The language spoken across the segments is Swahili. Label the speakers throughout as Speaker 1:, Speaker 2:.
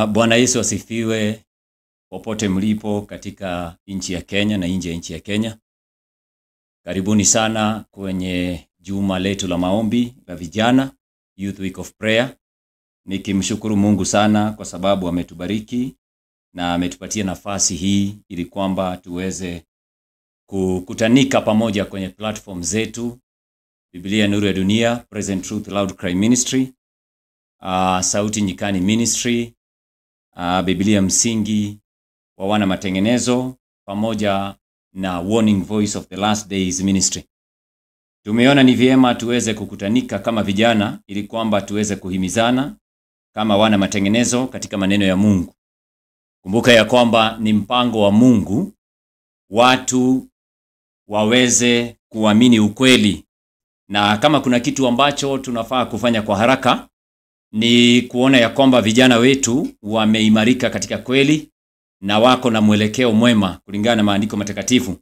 Speaker 1: Bwana Yesu asifiwe popote mlipo katika nchi ya Kenya na nje ya nchi ya Kenya. Karibuni sana kwenye juma letu la maombi la vijana, Youth Week of Prayer. Nikimshukuru Mungu sana kwa sababu ametubariki na ametupatia nafasi hii ili kwamba tuweze kukutanika pamoja kwenye platform zetu: Biblia Nuru ya Dunia, Present Truth Loud Cry Ministry, Sauti Nyikani Ministry, Biblia Msingi wa Wana Matengenezo, pamoja na Warning Voice of the Last Days Ministry. Tumeona ni vyema tuweze kukutanika kama vijana ili kwamba tuweze kuhimizana kama wana matengenezo katika maneno ya Mungu. Kumbuka ya kwamba ni mpango wa Mungu watu waweze kuamini ukweli, na kama kuna kitu ambacho tunafaa kufanya kwa haraka ni kuona ya kwamba vijana wetu wameimarika katika kweli na wako na mwelekeo mwema kulingana na maandiko matakatifu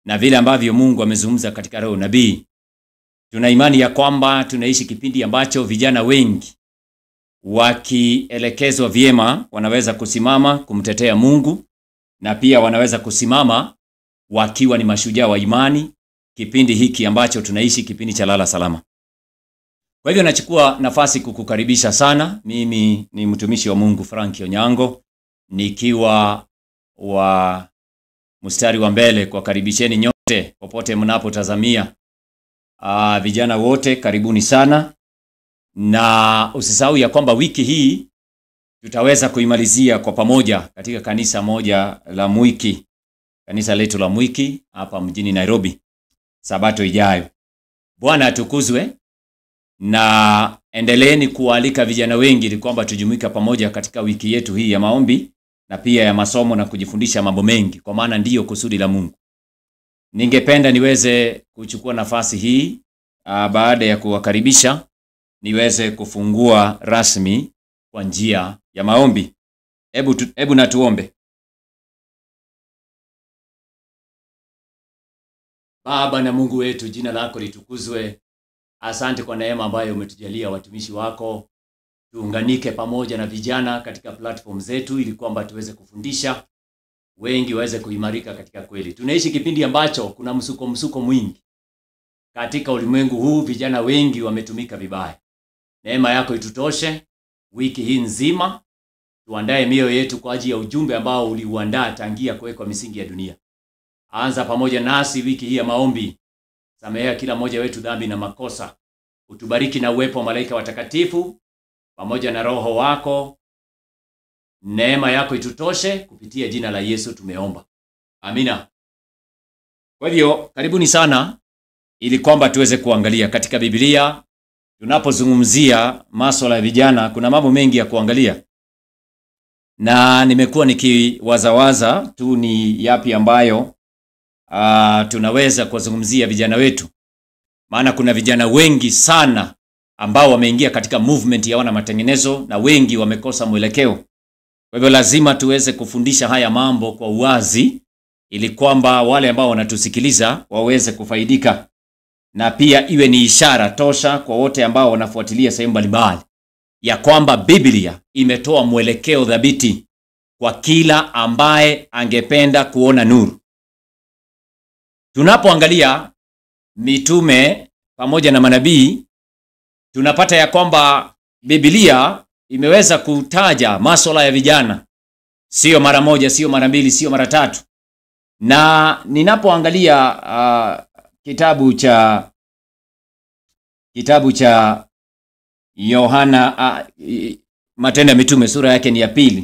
Speaker 1: na vile ambavyo Mungu amezungumza katika roho nabii. Tuna imani ya kwamba tunaishi kipindi ambacho vijana wengi wakielekezwa vyema wanaweza kusimama kumtetea Mungu, na pia wanaweza kusimama wakiwa ni mashujaa wa imani kipindi hiki ambacho tunaishi, kipindi cha lala salama. Kwa hivyo nachukua nafasi kukukaribisha sana. Mimi ni mtumishi wa Mungu Frank Onyango, nikiwa wa mstari wa mbele kwa karibisheni nyote popote mnapotazamia. Vijana wote karibuni sana, na usisahau ya kwamba wiki hii tutaweza kuimalizia kwa pamoja katika kanisa moja la Mwiki, kanisa letu la Mwiki hapa mjini Nairobi, Sabato ijayo. Bwana atukuzwe, na endeleeni kualika vijana wengi ili kwamba tujumuika pamoja katika wiki yetu hii ya maombi na pia ya masomo na kujifundisha mambo mengi, kwa maana ndiyo kusudi la Mungu. Ningependa niweze kuchukua nafasi hii baada ya kuwakaribisha niweze kufungua rasmi kwa njia ya maombi. Hebu na tuombe. Baba na Mungu wetu, jina lako litukuzwe. Asante kwa neema ambayo umetujalia watumishi wako tuunganike pamoja na vijana katika platform zetu ili kwamba tuweze kufundisha wengi waweze kuimarika katika kweli. Tunaishi kipindi ambacho kuna msuko mwingi katika ulimwengu huu. Vijana wengi wametumika vibaya. Neema yako itutoshe wiki hii nzima, tuandae mioyo yetu kwa ajili ya ujumbe ambao uliuandaa tangia kuwekwa misingi ya dunia. Anza pamoja nasi wiki hii ya maombi. Samehea kila mmoja wetu dhambi na makosa. Utubariki na uwepo wa malaika watakatifu pamoja na roho wako. Neema yako itutoshe, kupitia jina la Yesu tumeomba. Amina. Kwa hivyo karibuni sana ili kwamba tuweze kuangalia katika Biblia. Tunapozungumzia masuala ya vijana kuna mambo mengi ya kuangalia, na nimekuwa nikiwazawaza tu ni yapi ambayo tunaweza kuzungumzia vijana wetu. Maana kuna vijana wengi sana ambao wameingia katika movement ya wana matengenezo na wengi wamekosa mwelekeo. Kwa hivyo lazima tuweze kufundisha haya mambo kwa uwazi ili kwamba wale ambao wanatusikiliza waweze kufaidika, na pia iwe ni ishara tosha kwa wote ambao wanafuatilia sehemu mbalimbali ya kwamba Biblia imetoa mwelekeo thabiti kwa kila ambaye angependa kuona nuru. Tunapoangalia mitume pamoja na manabii, tunapata ya kwamba Biblia imeweza kutaja masuala ya vijana, sio mara moja, sio mara mbili, sio mara tatu. Na ninapoangalia kitabu cha Yohana, Matendo ya Mitume sura yake ni ya 2.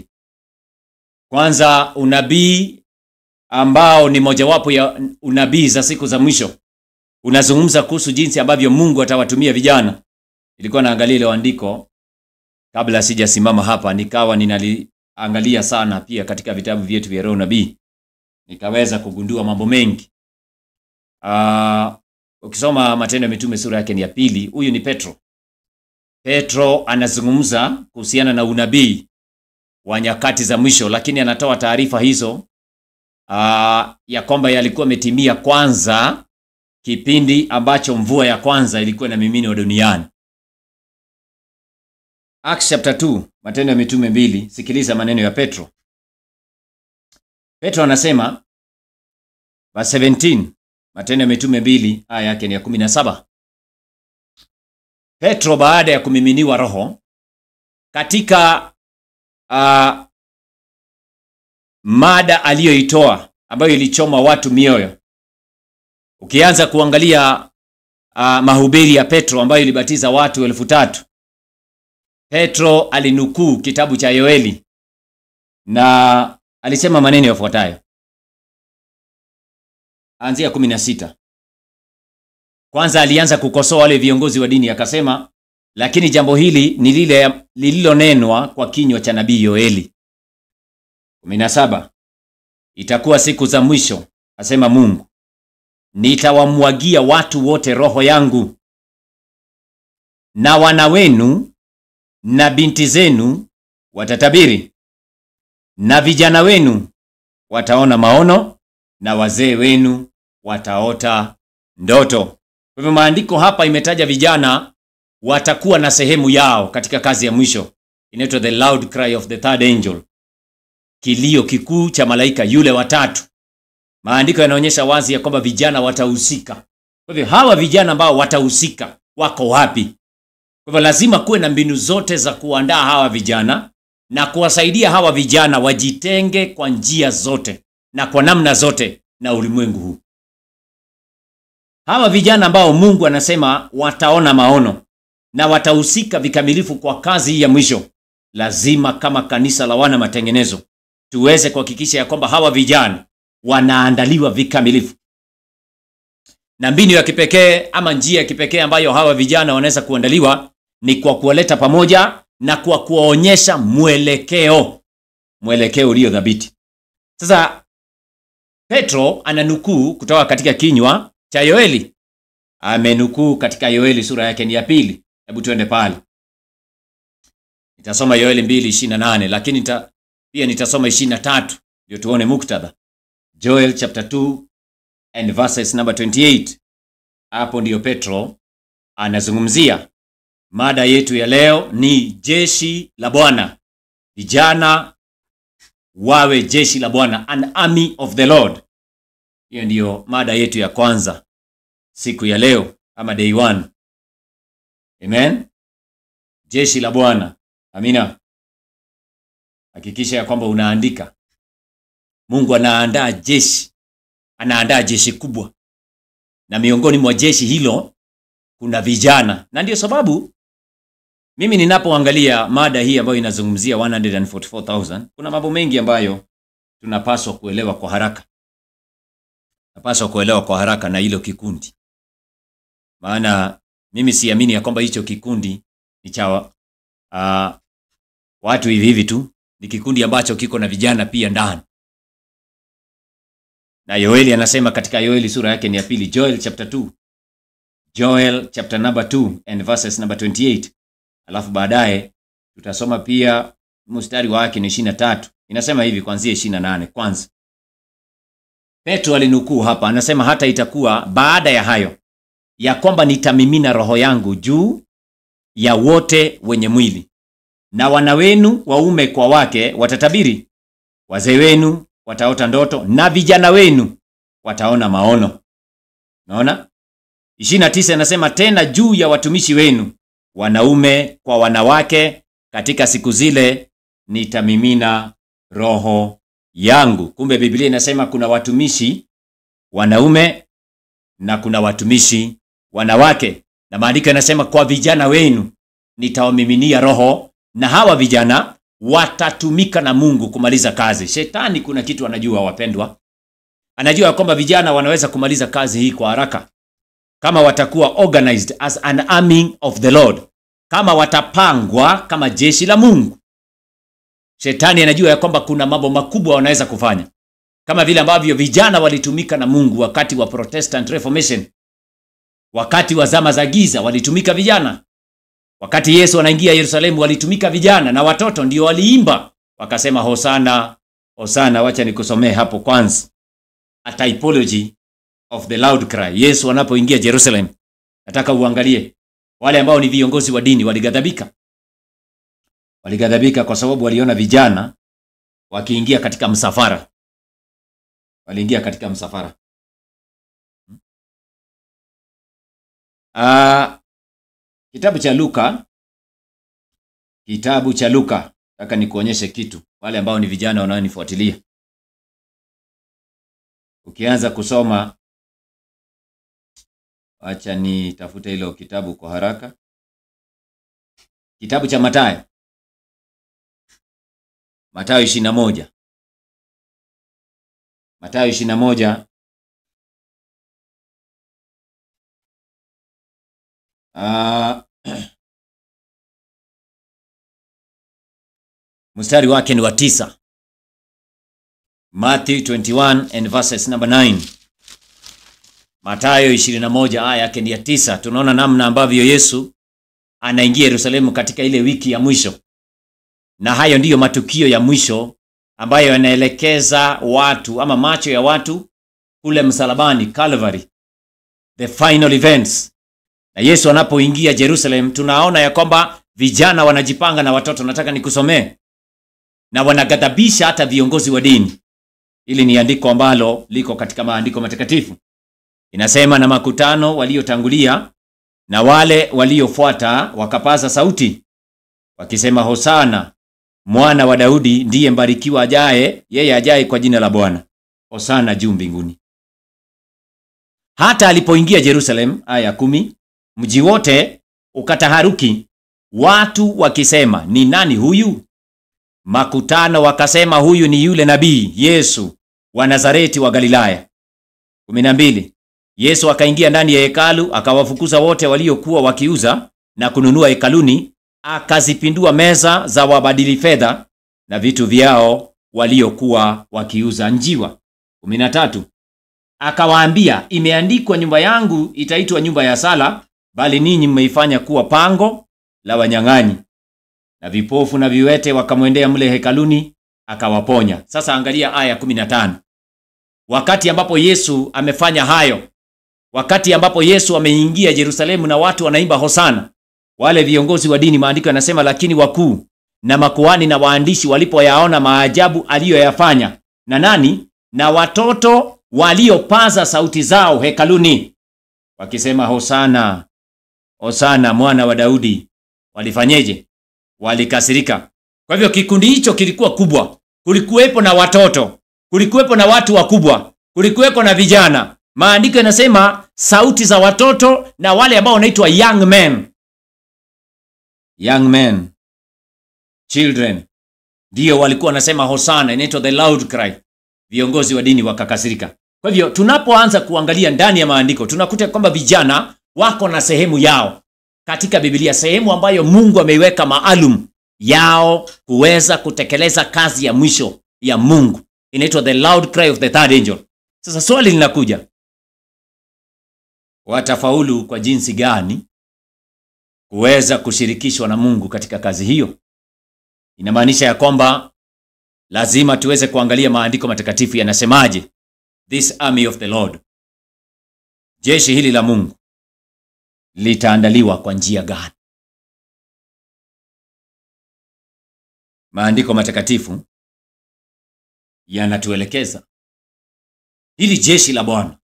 Speaker 1: Kwanza, unabii ambao ni mojawapo ya unabii za siku za mwisho unazungumza kuhusu jinsi ambavyo Mungu atawatumia vijana. Ilikuwa naangalia ile andiko kabla sijasimama hapa, nikawa ninaliangalia sana pia katika vitabu vyetu vya roho nabii, nikaweza kugundua mambo mengi. Ukisoma Matendo ya Mitume sura yake ni ya 2, huyu ni Petro anazungumza kuhusiana na unabii wa nyakati za mwisho, lakini anatoa taarifa hizo ya kwamba yalikuwa yametimia kwanza kipindi ambacho mvua ya kwanza ilikuwa na mimini wa duniani. Acts chapter 2, Matendo ya Mitume 2, sikiliza maneno ya Petro. Petro anasema verse 17, Matendo ya Mitume 2 aya yake ni ya 17. Petro baada ya kumiminiwa Roho katika mada aliyoitoa ambayo ilichoma watu mioyo. Ukianza kuangalia mahubiri ya Petro ambayo ilibatiza watu 3,000. Petro alinukuu kitabu cha Yoeli na alisema maneno yafuatayo. Anzia 16. Kwanza alianza kukosoa wale viongozi wa dini, akasema, lakini jambo hili ni lile lililonenwa kwa kinywa cha nabii Yoeli. 17. Itakuwa siku za mwisho, asema Mungu, nitawamwagia watu wote roho yangu, na wana wenu na binti zenu watatabiri, na vijana wenu wataona maono, na wazee wenu wataota ndoto. Kwa hivyo maandiko hapa imetaja vijana watakuwa na sehemu yao katika kazi ya mwisho. Inaitwa the loud cry of the third angel, kilio kikuu cha malaika yule watatu. Maandiko yanaonyesha wazi ya kwamba vijana watahusika. Kwa hivyo hawa vijana ambao watahusika wako wapi? Kwa hivyo lazima kuwe na mbinu zote za kuandaa hawa vijana na kuwasaidia hawa vijana wajitenge kwa njia zote na kwa namna zote na ulimwengu huu. Hawa vijana ambao Mungu anasema wataona maono na watahusika vikamilifu kwa kazi ya mwisho, lazima kama kanisa la wana matengenezo tuweze kuhakikisha ya kwamba hawa vijana wanaandaliwa vikamilifu. Na mbinu ya kipekee ama njia ya kipekee ambayo hawa vijana wanaweza kuandaliwa ni kwa kuwaleta pamoja na kwa kuwaonyesha mwelekeo ulio dhabiti. Sasa Petro ananukuu kutoka katika kinywa cha Yoeli. Amenukuu katika Yoeli sura yake ni ya 2. Hebu tuende pale. Nitasoma Yoeli 2:28, lakini pia nitasoma 23 ndio tuone muktadha. Joel chapter 2 and verses number 28. Hapo ndio Petro anazungumzia. Mada yetu ya leo ni jeshi la Bwana. Vijana wawe jeshi la Bwana, an army of the Lord. Hiyo ndio mada yetu ya kwanza siku ya leo ama day 1. Amen. Jeshi la Bwana. Amina. Hakikisha ya kwamba unaandika. Mungu anaandaa jeshi kubwa. Na miongoni mwa jeshi hilo kuna vijana. Na ndio sababu mimi ninapoangalia mada hii ambayo inazungumzia 144,000, kuna mambo mengi ambayo tunapaswa kuelewa kwa haraka. Na hilo kikundi. Maana mimi siamini ya kwamba hicho kikundi ni cha watu hivi tu. Ni kikundi ambacho kiko na vijana pia ndani. Na Yoeli anasema katika Yoeli sura yake ni ya 2, Joel chapter 2. Joel chapter number 2 and verses number 28. Alafu baadaye tutasoma pia mstari wake ni 23. Inasema hivi kuanzia 28 kwanza. Petro alinukuu hapa, anasema hata itakuwa baada ya hayo ya kwamba nitamimina roho yangu juu ya wote wenye mwili, na wana wenu waume kwa wake watatabiri, wazee wenu wataota ndoto, na vijana wenu wataona maono. Naona 29 anasema tena juu ya watumishi wenu wanaume kwa wanawake katika siku zile nitamimina roho yangu. Kumbe Biblia inasema kuna watumishi wanaume na kuna watumishi wanawake. Na maandiko yanasema kwa vijana wenu nitawamiminia roho, na hawa vijana watatumika na Mungu kumaliza kazi. Shetani kuna kitu anajua, wapendwa. Anajua kwamba vijana wanaweza kumaliza kazi hii kwa haraka kama watakuwa organized as an army of the Lord, kama watapangwa kama jeshi la Mungu. Shetani anajua ya kwamba kuna mambo makubwa wanaweza kufanya, kama vile ambavyo vijana walitumika na Mungu wakati wa Protestant Reformation. Wakati wa zama za giza walitumika vijana. Wakati Yesu anaingia Yerusalemu walitumika vijana, na watoto ndio waliimba wakasema Hosana, Hosana. Wacha nikusomee hapo kwanza. A typology of the loud cry. Yesu anapoingia Jerusalem, nataka uangalie wale ambao ni viongozi wa dini walighadhabika. Walighadhabika kwa sababu waliona vijana wakiingia katika msafara. Waliingia katika msafara. Kitabu cha Luka. Nataka nikuonyeshe kitu wale ambao ni vijana wanaonifuatilia. Ukianza kusoma, acha nitafute hilo kitabu kwa haraka. Kitabu cha Mathayo. Mathayo 21. Mathayo 21. Mstari wake ni wa 9. Matthew 21 and verses number 9. Mathayo 21 aya yake ni ya 9. Tunaona namna ambavyo Yesu anaingia Yerusalemu katika ile wiki ya mwisho. Na hayo ndiyo matukio ya mwisho ambayo yanaelekeza watu ama macho ya watu kule msalabani, Calvary. The final events. Na Yesu anapoingia Jerusalem, tunaona ya kwamba vijana wanajipanga na watoto. Nataka nikusomee. Na wanaghadhabisha hata viongozi wa dini. Ili ni andiko ambalo liko katika maandiko matakatifu. Inasema, na makutano waliotangulia na wale waliofuata wakapaza sauti wakisema, Hosana, mwana wa Daudi, ndiye mbarikiwa yeye ajaye kwa jina la Bwana. Hosana juu mbinguni. Hata alipoingia Jerusalem, aya 10, mji wote ukataharuki, watu wakisema, ni nani huyu? Makutano wakasema, huyu ni yule nabii Yesu wa Nazareti wa Galilaya. 12. Yesu akaingia ndani ya hekalu, akawafukuza wote waliokuwa wakiuza na kununua hekaluni, akazipindua meza za wabadili fedha na vitu vyao waliokuwa wakiuza njiwa. 13. Akawaambia, imeandikwa, nyumba yangu itaitwa nyumba ya sala, bali ninyi mmeifanya kuwa pango la wanyang'anyi. Na vipofu na viwete wakamwendea mle hekaluni, akawaponya. Sasa angalia aya 15. Wakati ambapo Yesu amefanya hayo, wakati ambapo Yesu ameingia Yerusalemu na watu wanaimba Hosana, wale viongozi wa dini, maandiko yanasema, lakini wakuu na makuhani na waandishi walipoyaona maajabu aliyoyafanya, na nani? Na watoto waliopaza sauti zao hekaluni wakisema, Hosana, Hosana mwana wa Daudi, walifanyeje? Walikasirika. Kwa hivyo kikundi hicho kilikuwa kubwa. Kulikuwepo na watoto, kulikuwepo na watu wakubwa, kulikuwepo na vijana. Maandiko yanasema sauti za watoto na wale ambao wanaitwa young men. Young men, children, ndio walikuwa wanasema Hosana, inaitwa the loud cry. Viongozi wa dini wakakasirika. Kwa hivyo tunapoanza kuangalia ndani ya maandiko, tunakuta kwamba vijana wako na sehemu yao katika Biblia, sehemu ambayo Mungu ameiweka maalum yao kuweza kutekeleza kazi ya mwisho ya Mungu. Inaitwa the loud cry of the third angel. Sasa swali linakuja, watafaulu kwa jinsi gani kuweza kushirikishwa na Mungu katika kazi hiyo? Inamaanisha ya kwamba lazima tuweze kuangalia maandiko matakatifu yanasemaje. This army of the Lord, jeshi hili la Mungu, litaandaliwa kwa njia gani? Maandiko matakatifu yanatuelekeza hili jeshi la Bwana,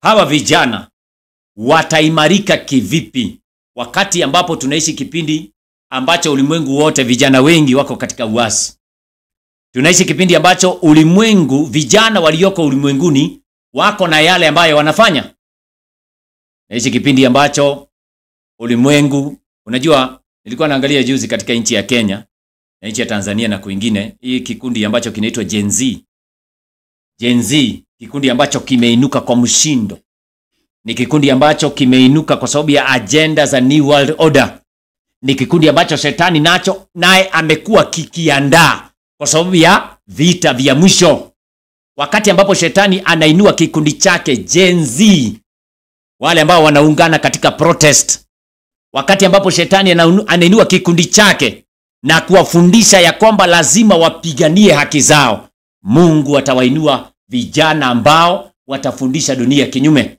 Speaker 1: hawa vijana wataimarika kivipi wakati ambapo tunaishi kipindi ambacho ulimwengu wote vijana wengi wako katika uasi. Tunaishi kipindi ambacho ulimwengu, vijana walioko ulimwenguni wako na yale ambayo wanafanya. Tunaishi kipindi ambacho ulimwengu, unajua, nilikuwa naangalia juzi katika nchi ya Kenya na nchi ya Tanzania na kwingine, hii kikundi ambacho kinaitwa Gen Z. Gen Z, kikundi ambacho kimeinuka kwa mshindo. Ni kikundi ambacho kimeinuka kwa sababu ya agenda za New World Order. Ni kikundi ambacho shetani nacho naye amekuwa kikiandaa kwa sababu ya vita vya mwisho. Wakati ambapo shetani anainua kikundi chake Gen Z, wale ambao wanaungana katika protest, wakati ambapo shetani anainua kikundi chake na kuwafundisha ya kwamba lazima wapiganie haki zao, Mungu atawainua vijana ambao watafundisha dunia kinyume.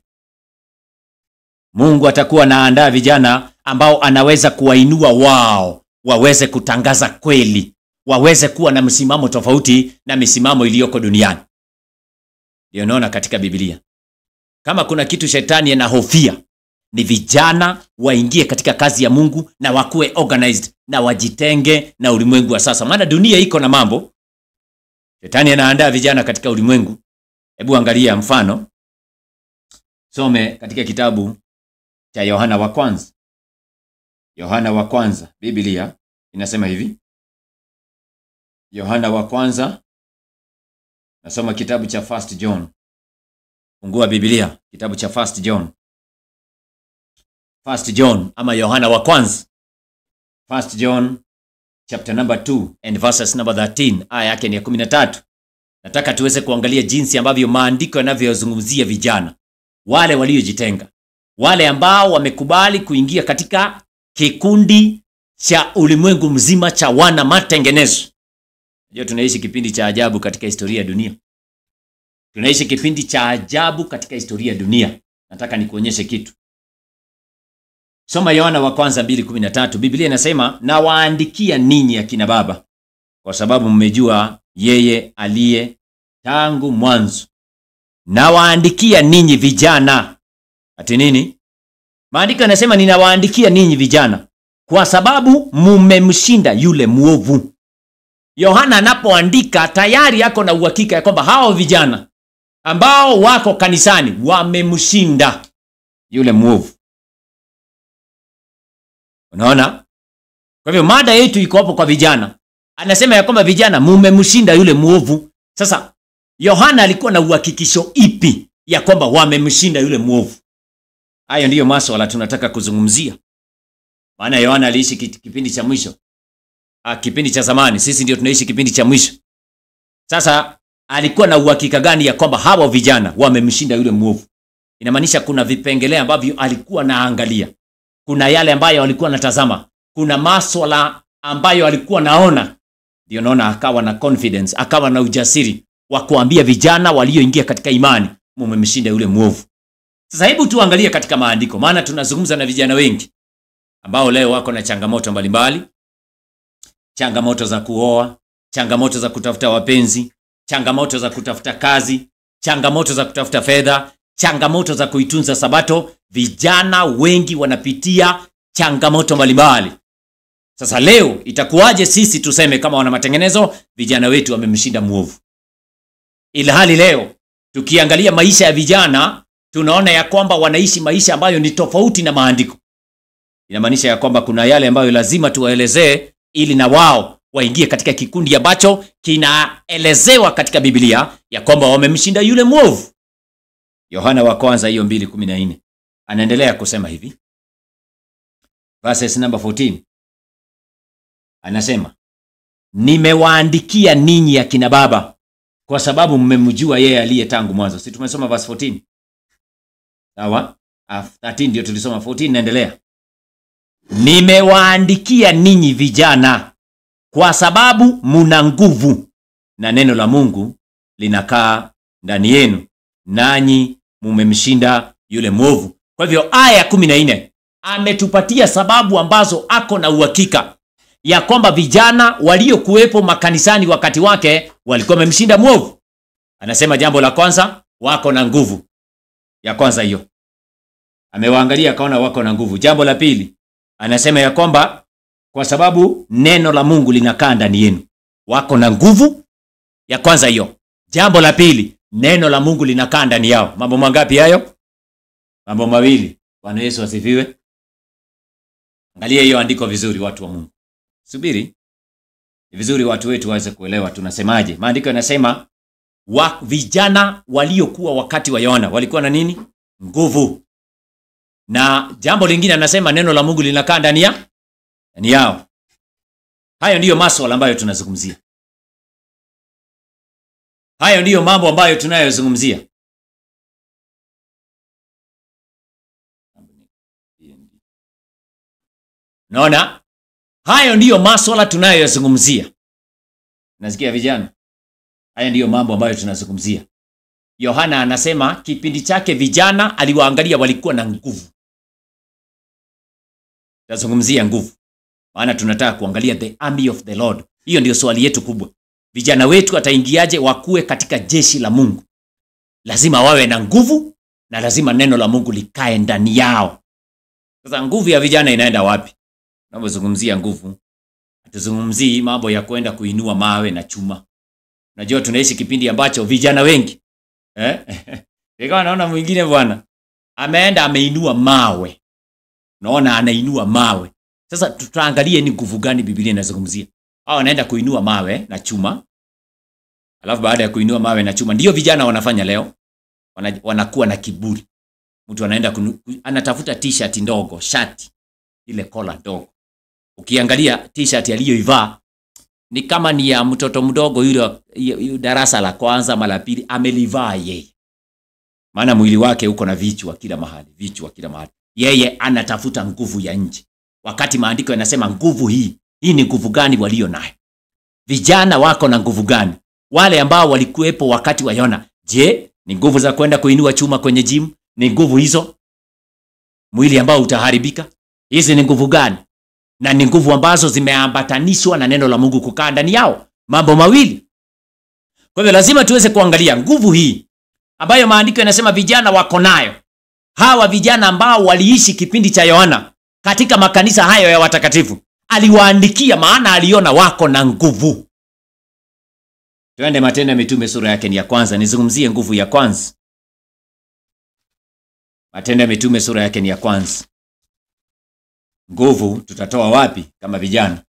Speaker 1: Mungu atakuwa anaandaa vijana ambao anaweza kuwainua wao waweze kutangaza kweli, waweze kuwa na msimamo tofauti na misimamo iliyoko duniani. Ndio naona katika Biblia, kama kuna kitu shetani anahofia ni vijana waingie katika kazi ya Mungu na wakuwe organized na wajitenge na ulimwengu wa sasa. Maana dunia iko na mambo. Shetani anaandaa vijana katika ulimwengu. Hebu angalia mfano. Some katika kitabu cha Yohana wa kwanza. Yohana wa kwanza, Biblia inasema hivi. Yohana wa kwanza, nasoma kitabu cha 1 John. Fungua Biblia, kitabu cha 1 John. 1 John ama Yohana wa kwanza. 1 John chapter number 2 and verses number 13. Aya yake ni ya 13. Nataka tuweze kuangalia jinsi ambavyo maandiko yanavyozungumzia vijana, wale waliojitenga, wale ambao wamekubali kuingia katika kikundi cha ulimwengu mzima cha wana matengenezo. Unajua tunaishi kipindi cha ajabu katika historia ya dunia. Tunaishi kipindi cha ajabu katika historia ya dunia. Nataka nikuonyeshe kitu. Soma Yohana wa kwanza 2:13. Biblia inasema, na waandikia ninyi akina baba, kwa sababu mmejua yeye aliye tangu mwanzo. Na waandikia ninyi vijana. Ati nini? Maandiko yanasema ninawaandikia ninyi vijana kwa sababu mmemshinda yule muovu. Yohana anapoandika tayari yako na uhakika ya kwamba hao vijana ambao wako kanisani wamemshinda yule muovu. Unaona? Kwa hivyo mada yetu iko hapo kwa vijana. Anasema ya kwamba vijana mmemshinda yule muovu. Sasa Yohana alikuwa na uhakikisho ipi ya kwamba wamemshinda yule muovu? Hayo ndiyo masuala tunataka kuzungumzia. Maana Yohana aliishi kipindi cha mwisho. Kipindi cha zamani, sisi ndio tunaishi kipindi cha mwisho. Sasa alikuwa na uhakika gani ya kwamba hawa vijana wamemshinda yule muovu? Inamaanisha kuna vipengele ambavyo alikuwa naangalia. Kuna yale ambayo alikuwa anatazama. Kuna masuala ambayo alikuwa naona. Ndio naona akawa na confidence, akawa na ujasiri wa kuambia vijana walioingia katika imani, mmemshinda yule muovu. Sasa hebu tuangalie katika maandiko, maana tunazungumza na vijana wengi ambao leo wako na changamoto mbalimbali. Changamoto za kuoa, changamoto za kutafuta wapenzi, changamoto za kutafuta kazi, changamoto za kutafuta fedha, changamoto za kuitunza sabato. Vijana wengi wanapitia changamoto mbalimbali. Sasa leo itakuwaje sisi tuseme kama wana matengenezo vijana wetu wamemshinda muovu? Ilhali leo tukiangalia maisha ya vijana tunaona ya kwamba wanaishi maisha ambayo ni tofauti na maandiko. Inamaanisha ya kwamba kuna yale ambayo lazima tuwaelezee ili na wao waingie katika kikundi ambacho kinaelezewa katika Biblia ya kwamba wamemshinda yule muovu. Yohana wa kwanza hiyo 2:14. Anaendelea kusema hivi. Verses number 14. Anasema, nimewaandikia ninyi akina baba kwa sababu mmemjua yeye aliye tangu mwanzo. Si tumesoma verse 14? Sawa? 13 ndio tulisoma, 14 naendelea. Nimewaandikia ninyi vijana kwa sababu muna nguvu na neno la Mungu linakaa ndani yenu, nanyi mmemshinda yule mwovu. Kwa hivyo aya 14 ametupatia sababu ambazo ako na uhakika ya kwamba vijana waliokuwepo makanisani wakati wake walikuwa wamemshinda mwovu. Anasema jambo la kwanza, wako na nguvu. Ya kwanza hiyo. Amewaangalia akaona wako na nguvu. Jambo la pili, anasema ya kwamba kwa sababu neno la Mungu linakaa ndani yenu. Wako na nguvu. Ya kwanza hiyo. Jambo la pili, neno la Mungu linakaa ndani yao. Mambo mangapi hayo? Mambo mawili. Bwana Yesu asifiwe. Angalia hiyo andiko vizuri watu wa Mungu. Subiri. Ni vizuri watu wetu waweze kuelewa tunasemaje. Maandiko yanasema vijana waliokuwa wakati wa Yohana walikuwa na nini? Nguvu. Na jambo lingine anasema neno la Mungu linakaa ndani yao. Hayo ndiyo masuala ambayo tunazungumzia. Hayo ndiyo mambo ambayo tunayozungumzia. Naona? Hayo ndiyo masuala tunayozungumzia. Nasikia vijana? Hayo ndiyo mambo ambayo tunazungumzia. Yohana anasema kipindi chake vijana aliwaangalia walikuwa na nguvu. Tunazungumzia nguvu. Maana tunataka kuangalia the army of the Lord. Hiyo ndio swali yetu kubwa. Vijana wetu wataingiaje wakue katika jeshi la Mungu? Lazima wawe na nguvu na lazima neno la Mungu likae ndani yao. Sasa nguvu ya vijana inaenda wapi? Tunapozungumzia nguvu, hatuzungumzii mambo ya kwenda kuinua mawe na chuma. Unajua tunaishi kipindi ambacho vijana wengi Nikawa naona mwingine bwana ameenda ameinua mawe. Naona anainua mawe. Sasa tutaangalie ni nguvu gani Biblia inazungumzia. Hao wanaenda kuinua mawe na chuma. Alafu baada ya kuinua mawe na chuma, ndio vijana wanafanya leo. Wanakuwa na kiburi. Mtu anaenda anatafuta t-shirt ndogo, shati ile kola ndogo. Ukiangalia t-shirt aliyoivaa ni kama ni ya mtoto mdogo yule darasa la kwanza mara pili amelivaa yeye. Maana mwili wake uko na vichwa kila mahali, Yeye anatafuta nguvu ya nje. Wakati maandiko yanasema nguvu hii ni nguvu gani walio nayo? Vijana wako na nguvu gani? Wale ambao walikuwepo wakati wa Yona, je, ni nguvu za kwenda kuinua chuma kwenye gym? Ni nguvu hizo? Mwili ambao utaharibika? Hizi ni nguvu gani? Na ni nguvu ambazo zimeambatanishwa na neno la Mungu kukaa ndani yao. Mambo mawili. Kwa hivyo lazima tuweze kuangalia nguvu hii ambayo maandiko yanasema vijana wako nayo. Hawa vijana ambao waliishi kipindi cha Yohana katika makanisa hayo ya watakatifu, aliwaandikia maana aliona wako na nguvu. Tuende Matendo ya Mitume sura yake ni ya kwanza, nizungumzie nguvu ya kwanza. Matendo ya Mitume sura yake ni ya kwanza. Nguvu tutatoa wapi kama vijana?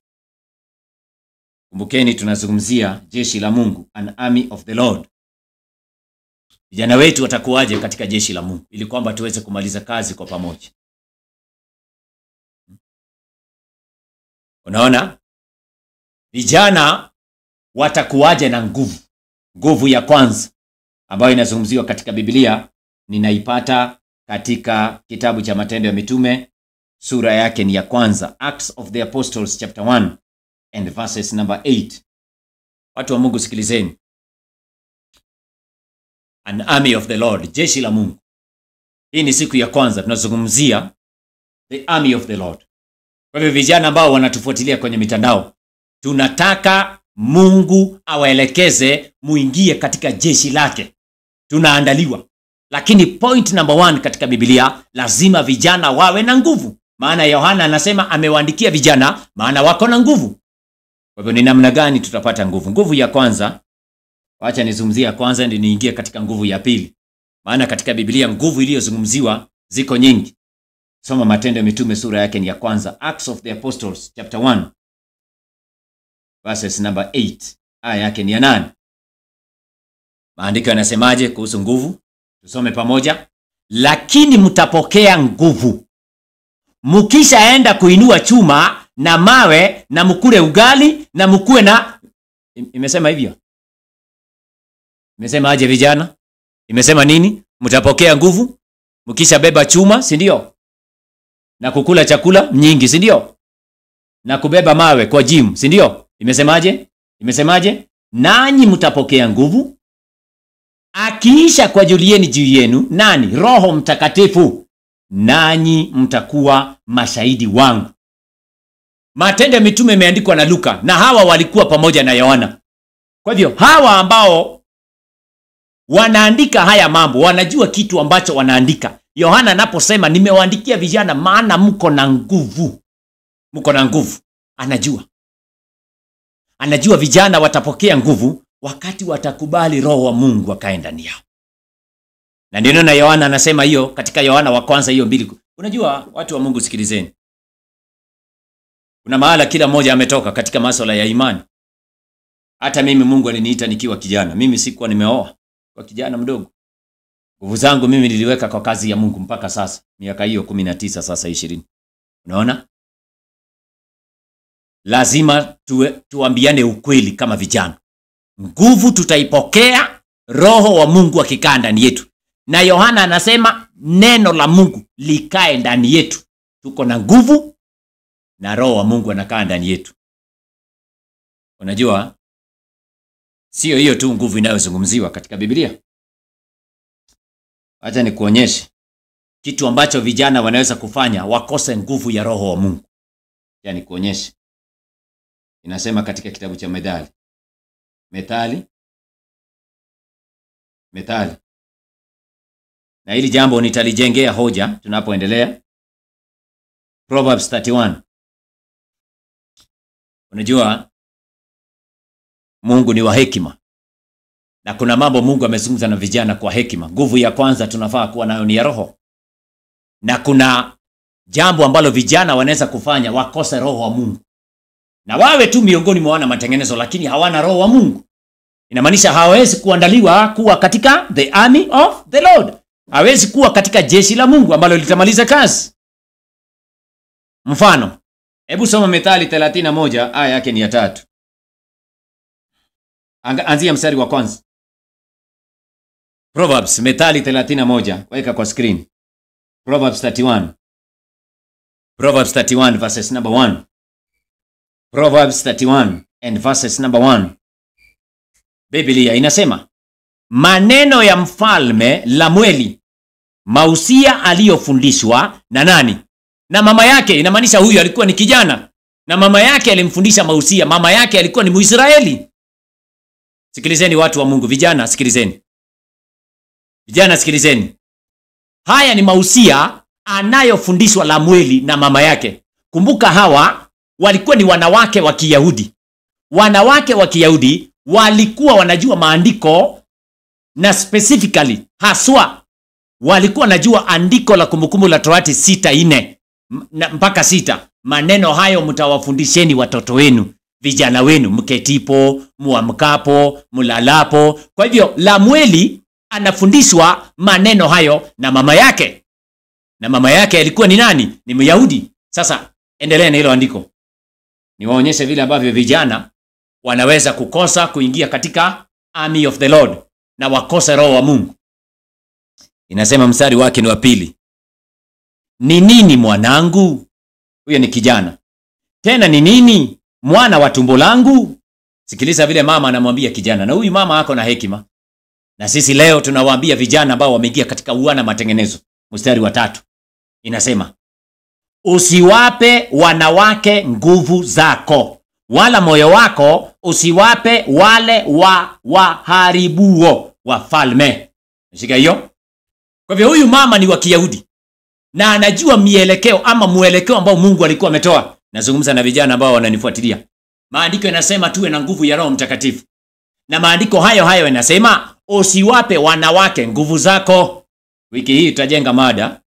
Speaker 1: Kumbukeni tunazungumzia jeshi la Mungu, an army of the Lord. Vijana wetu watakuwaje katika jeshi la Mungu ili kwamba tuweze kumaliza kazi kwa pamoja? Unaona? Vijana watakuwaje na nguvu? Nguvu ya kwanza ambayo inazungumziwa katika Biblia ninaipata katika kitabu cha Matendo ya Mitume sura yake ni ya kwanza, Acts of the Apostles chapter 1 and verses number 8. Watu wa Mungu sikilizeni. An army of the Lord, jeshi la Mungu. Hii ni siku ya kwanza tunazungumzia the army of the Lord. Kwa hivyo vijana ambao wanatufuatilia kwenye mitandao, tunataka Mungu awaelekeze muingie katika jeshi lake. Tunaandaliwa. Lakini point number 1 katika Biblia, lazima vijana wawe na nguvu. Maana Yohana anasema amewaandikia vijana maana wako na nguvu. Kwa hivyo ni namna gani tutapata nguvu? Nguvu ya kwanza, acha nizungumzie ya kwanza ndio niingie katika nguvu ya pili. Maana katika Biblia nguvu iliyozungumziwa ziko nyingi. Soma Matendo ya Mitume sura yake ni ya kwanza, Acts of the Apostles chapter 1 verses number 8. Aya yake ni ya 8. Maandiko yanasemaje kuhusu nguvu? Tusome pamoja. Lakini mtapokea nguvu mkishaenda kuinua chuma na mawe na mkule ugali na mkue na... Imesema hivyo? Imesema aje vijana? Imesema nini? Mtapokea nguvu mkisha beba chuma, si ndio? Na kukula chakula nyingi, si ndio? Na kubeba mawe kwa gym, si ndio? Imesemaje? Imesemaje? Nanyi mtapokea nguvu akiisha kwa julieni juu yenu nani? Roho Mtakatifu, nanyi mtakuwa mashahidi wangu. Matendo ya Mitume imeandikwa na Luka, na hawa walikuwa pamoja na Yohana. Kwa hivyo hawa ambao wanaandika haya mambo wanajua kitu ambacho wanaandika. Yohana anaposema nimewaandikia vijana maana mko na nguvu. Mko na nguvu. Anajua vijana watapokea nguvu wakati watakubali Roho wa Mungu akae ndani yao. Na ndio na Yohana anasema hiyo katika Yohana wa kwanza hiyo 2. Unajua watu wa Mungu sikilizeni. Kuna mahala kila mmoja ametoka katika masuala ya imani. Hata mimi Mungu aliniita nikiwa kijana. Mimi sikuwa nimeoa, kwa kijana mdogo. Nguvu zangu mimi niliweka kwa kazi ya Mungu mpaka sasa. Miaka hiyo 19 sasa 20. Unaona? Lazima tuambiane ukweli kama vijana. Nguvu tutaipokea Roho wa Mungu akikaa ndani yetu. Na Yohana anasema neno la Mungu likae ndani yetu. Tuko na nguvu na Roho wa Mungu anakaa ndani yetu. Unajua sio hiyo tu nguvu inayozungumziwa katika Biblia. Acha nikuonyeshe kitu ambacho vijana wanaweza kufanya wakose nguvu ya Roho wa Mungu. yani kuonyesha. Inasema katika kitabu cha Methali. Na hili jambo nitalijengea hoja tunapoendelea. Proverbs 31. Unajua Mungu ni wa hekima. Na kuna mambo Mungu amezungumza na vijana kwa hekima. Nguvu ya kwanza tunafaa kuwa nayo ni ya roho. Na kuna jambo ambalo vijana wanaweza kufanya wakose roho wa Mungu. Na wawe tu miongoni mwa wana matengenezo lakini hawana roho wa Mungu. Inamaanisha hawezi kuandaliwa kuwa katika the army of the Lord. Hawezi kuwa katika jeshi la Mungu ambalo litamaliza kazi. Mfano, hebu soma Methali 31 aya yake ni ya 3. Anzia mstari wa kwanza. Proverbs Methali 31, weka kwa screen. Proverbs 31. Proverbs 31 verses number 1. Proverbs 31 and verses number 1. Biblia inasema, maneno ya mfalme Lamweli, mausia aliyofundishwa na nani? Na mama yake. Inamaanisha huyu alikuwa ni kijana na mama yake alimfundisha mausia. Mama yake alikuwa ni Muisraeli. Sikilizeni watu wa Mungu, vijana sikilizeni. Vijana sikilizeni. Haya ni mausia anayofundishwa Lamweli na mama yake. Kumbuka hawa walikuwa ni wanawake wa Kiyahudi. Wanawake wa Kiyahudi walikuwa wanajua maandiko, na specifically haswa walikuwa wanajua andiko la Kumbukumbu la Torati 6:4 mpaka 6. Maneno hayo mtawafundisheni watoto wenu, vijana wenu, mketipo, muamkapo, mulalapo. Kwa hivyo Lamweli anafundishwa maneno hayo na mama yake. Na mama yake alikuwa ni nani? Ni Myahudi. Sasa endelea na hilo andiko. Niwaonyeshe vile ambavyo vijana wanaweza kukosa kuingia katika army of the Lord na wakose roho wa Mungu. Inasema mstari wake ni wa 2. Ni nini mwanangu? Huyo ni kijana. Tena ni nini mwana wa tumbo langu? Sikiliza vile mama anamwambia kijana, na huyu mama ako na hekima. Na sisi leo tunawaambia vijana ambao wameingia katika uana matengenezo. Mstari wa 3. Inasema, usiwape wanawake nguvu zako, wala moyo wako usiwape wale waharibuo wafalme. Shika hiyo. Kwa hivyo huyu mama ni wa Kiyahudi na anajua mielekeo ama mwelekeo ambao Mungu alikuwa ametoa. Nazungumza na vijana ambao wananifuatilia. Maandiko yanasema tuwe na nguvu ya Roho Mtakatifu. Na maandiko hayo yanasema usiwape wanawake nguvu zako. Wiki hii tutajenga mada,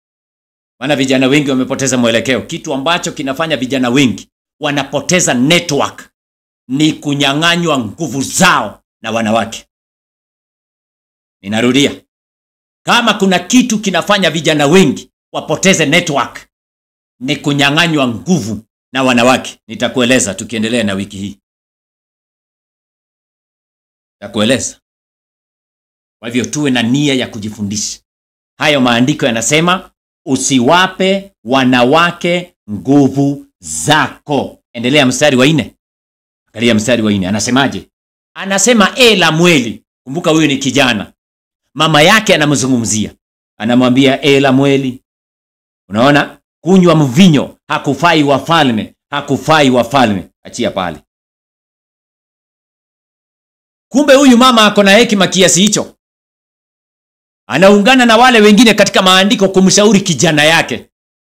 Speaker 1: maana vijana wengi wamepoteza mwelekeo. Kitu ambacho kinafanya vijana wengi wanapoteza network ni kunyang'anywa nguvu zao na wanawake. Ninarudia. Kama kuna kitu kinafanya vijana wengi wapoteze network ni kunyang'anywa nguvu na wanawake. Nitakueleza tukiendelea na wiki hii. Nitakueleza. Kwa hivyo tuwe na nia ya kujifundisha. Hayo maandiko yanasema usiwape wanawake nguvu zako. Endelea mstari wa 4. Angalia mstari wa 4. Anasemaje? Anasema Lamweli. Kumbuka huyu ni kijana. Mama yake anamzungumzia. Anamwambia Lamweli, unaona, kunywa mvinyo hakufai wafalme, hakufai wafalme. Achia pale. Kumbe huyu mama ako na hekima kiasi hicho. Anaungana na wale wengine katika maandiko kumshauri kijana yake,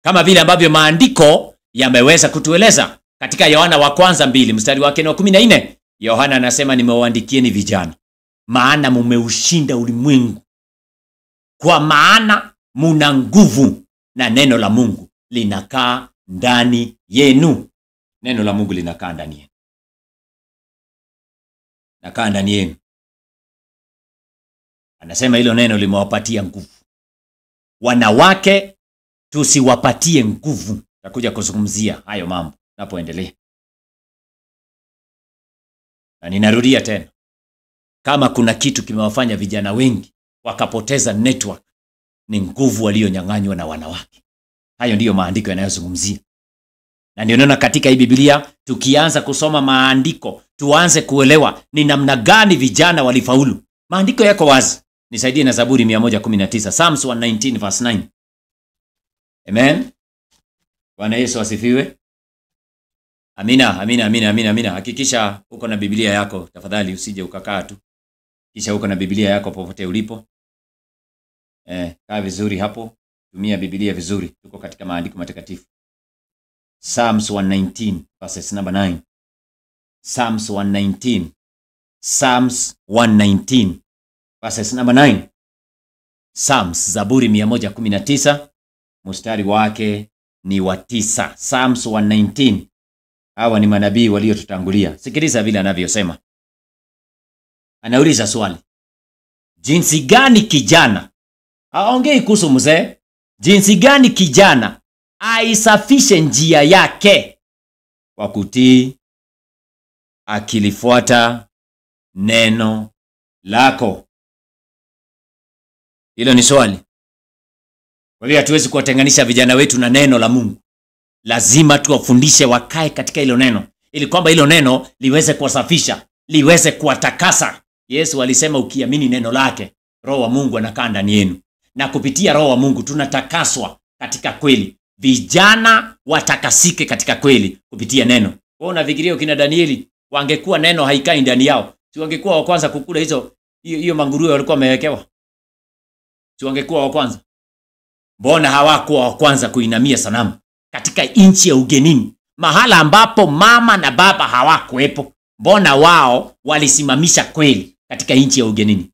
Speaker 1: kama vile ambavyo maandiko yameweza kutueleza katika Yohana wa kwanza 2 mstari wake ni wa 14. Yohana anasema, nimewaandikieni vijana maana mumeushinda ulimwengu, kwa maana muna nguvu na neno la Mungu linakaa ndani yenu. Neno la Mungu linakaa ndani yenu. Nakaa ndani yenu. Anasema hilo neno limewapatia nguvu. Wanawake tusiwapatie nguvu. Takuja kuzungumzia hayo mambo napoendelea. Na ninarudia tena. Kama kuna kitu kimewafanya vijana wengi wakapoteza network ni nguvu walionyang'anywa na wanawake. Hayo ndiyo maandiko yanayozungumzia. Na ndio naona katika hii Biblia tukianza kusoma maandiko tuanze kuelewa ni namna gani vijana walifaulu. Maandiko yako wazi. Nisaidie na Zaburi 119, Psalms 119 verse 9. Amen. Bwana Yesu asifiwe. Amina, amina, amina, amina, amina. Hakikisha uko na Biblia yako tafadhali, usije ukakaa tu. Kisha uko na Biblia yako popote ulipo. Kaa vizuri hapo. Tumia Biblia vizuri. Tuko katika maandiko matakatifu. Psalms 119 verses number 9. Psalms 119. Psalms 119 verses number 9. Psalms, Zaburi 119 mstari wake ni wa 9. Psalms 119. Hawa ni manabii waliotutangulia. Sikiliza vile anavyosema. Anauliza swali. Jinsi gani kijana, haongei kuhusu mzee, jinsi gani kijana aisafishe njia yake kwa kutii, akilifuata neno lako. Hilo ni swali. Kwa hiyo hatuwezi kuwatenganisha vijana wetu na neno la Mungu. Lazima tuwafundishe wakae katika hilo neno, ili kwamba hilo neno liweze kuwasafisha, liweze kuwatakasa. Yesu alisema ukiamini neno lake, Roho wa Mungu anakaa ndani yenu. Na kupitia Roho wa Mungu tunatakaswa katika kweli. Vijana watakasike katika kweli kupitia neno. Wao unafikiria kina Danieli wangekuwa neno haikai ndani yao, si wangekuwa wa kwanza kukula hiyo manguruwe walikuwa wamewekewa? Si wangekuwa wa kwanza? Mbona hawakuwa wa kwanza kuinamia sanamu katika nchi ya ugenini, mahala ambapo mama na baba hawakuepo? Mbona wao walisimamisha kweli katika nchi ya ugenini?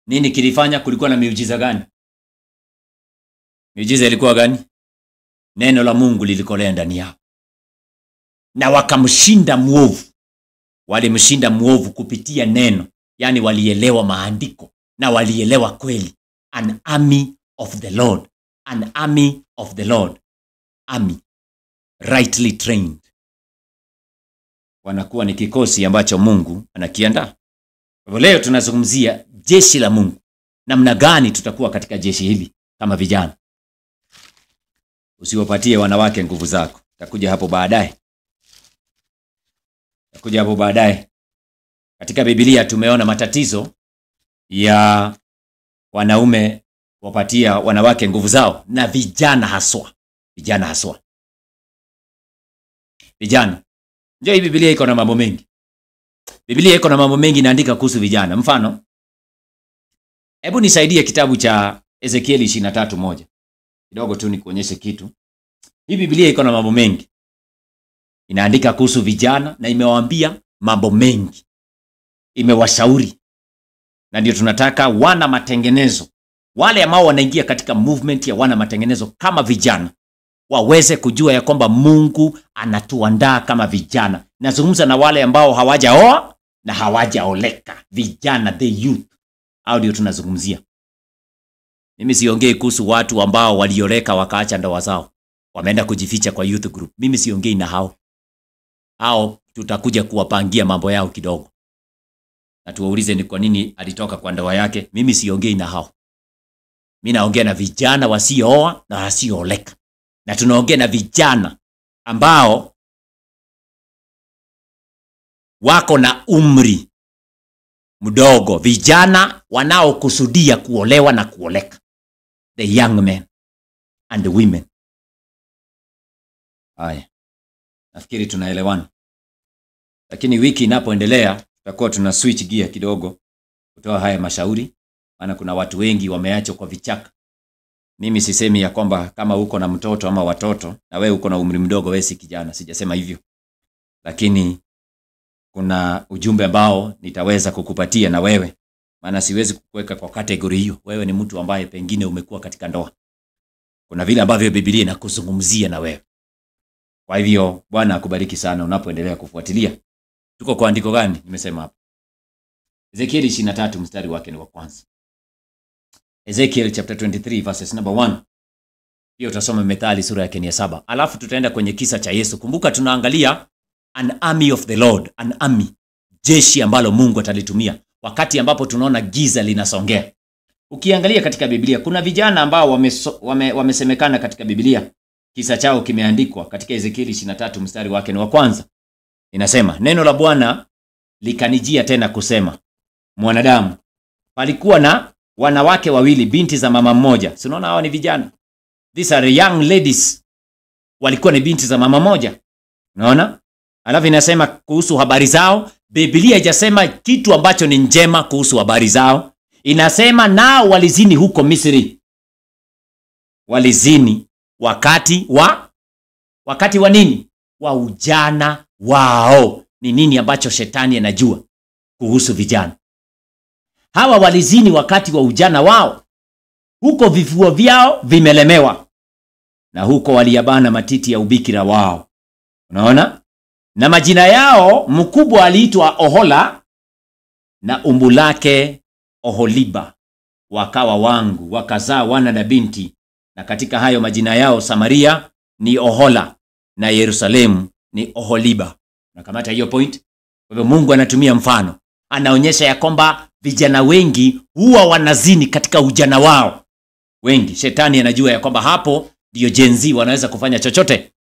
Speaker 1: Nini kilifanya? Kulikuwa na miujiza gani? Miujiza ilikuwa gani? Neno la Mungu lilikolea ndani yao. Na wakamshinda muovu. Walimshinda muovu kupitia neno. Yani walielewa maandiko na walielewa kweli. An army of the Lord. An army of the Lord. Army. Rightly trained. Wanakuwa ni kikosi ambacho Mungu anakiandaa. Kwa leo tunazungumzia jeshi la Mungu. Namna gani tutakuwa katika jeshi hili kama vijana? Usiwapatie wanawake nguvu zako. Takuja hapo baadaye. Katika Biblia tumeona matatizo ya wanaume wapatia wanawake nguvu zao, na vijana haswa. Vijana. Ndio hii Biblia iko na mambo mengi. Biblia iko na mambo mengi inaandika kuhusu vijana. Mfano, hebu nisaidie kitabu cha Ezekieli 23:1. Kidogo tu nikuonyeshe kitu. Hii Biblia iko na mambo mengi. Inaandika kuhusu vijana na imewaambia mambo mengi. Imewashauri. Na ndio tunataka wana matengenezo, wale ambao wanaingia katika movement ya wana matengenezo kama vijana, waweze kujua ya kwamba Mungu anatuandaa kama vijana. Nazungumza na wale ambao hawajaoa na hawajaoleka. Vijana, the youth. Hao ndio tunazungumzia. Mimi siongei kuhusu watu ambao walioleka wakaacha ndoa zao, wameenda kujificha kwa youth group. Mimi siongei na hao. Hao tutakuja kuwapangia mambo yao kidogo. Na tuwaulize ni kwa nini alitoka kwa ndoa yake. Mimi siongei na hao. Mimi naongea na vijana wasiooa na wasiooleka. Na tunaongea na vijana ambao wako na umri mdogo, vijana wanaokusudia kuolewa na kuoleka. The young men and the women. Haya. Nafikiri tunaelewana. Lakini wiki inapoendelea tutakuwa tuna switch gear kidogo kutoa haya mashauri, maana kuna watu wengi wameachwa kwa vichaka. Mimi sisemi ya kwamba kama uko na mtoto ama watoto na wewe uko na umri mdogo wewe si kijana, sijasema hivyo. Lakini kuna ujumbe ambao nitaweza kukupatia na wewe, maana siwezi kukuweka kwa kategori hiyo. Wewe ni mtu ambaye pengine umekuwa katika ndoa. Kuna vile ambavyo Biblia inakuzungumzia na wewe. Kwa hivyo Bwana akubariki sana unapoendelea kufuatilia. Tuko kwa andiko gani? Nimesema hapa. Ezekiel 23 mstari wake ni wa kwanza. Ezekiel chapter 23 verses number 1. Hiyo utasoma Methali sura yake ni ya 7. Alafu tutaenda kwenye kisa cha Yesu. Kumbuka tunaangalia an army of the Lord, an army, jeshi ambalo Mungu atalitumia wakati ambapo tunaona giza linasongea. Ukiangalia katika Biblia kuna vijana ambao wamesemekana katika Biblia. Kisa chao kimeandikwa katika Ezekiel 23 mstari wake ni wa kwanza. Inasema, neno la Bwana likanijia tena kusema, mwanadamu, palikuwa na wanawake wawili, binti za mama mmoja. Si unaona hao ni vijana? These are young ladies walikuwa ni binti za mama moja. Unaona? Alafu inasema kuhusu habari zao, Biblia haijasema kitu ambacho ni njema kuhusu habari zao. Inasema nao walizini huko Misri. Walizini wakati wa nini? Wa ujana wao. Ni nini ambacho shetani anajua kuhusu vijana? Hawa walizini wakati wa ujana wao. Huko vifua vyao vimelemewa. Na huko waliyabana matiti ya ubikira wao. Unaona? Na majina yao, mkubwa aliitwa Ohola na umbu lake Oholiba. Wakawa wangu, wakazaa wana na binti. Na katika hayo majina yao, Samaria ni Ohola na Yerusalemu ni Oholiba. Nakamata hiyo point. Kwa hivyo Mungu anatumia mfano. Anaonyesha ya kwamba vijana wengi huwa wanazini katika ujana wao. Wengi. Shetani anajua ya kwamba hapo ndio Gen Z wanaweza kufanya chochote.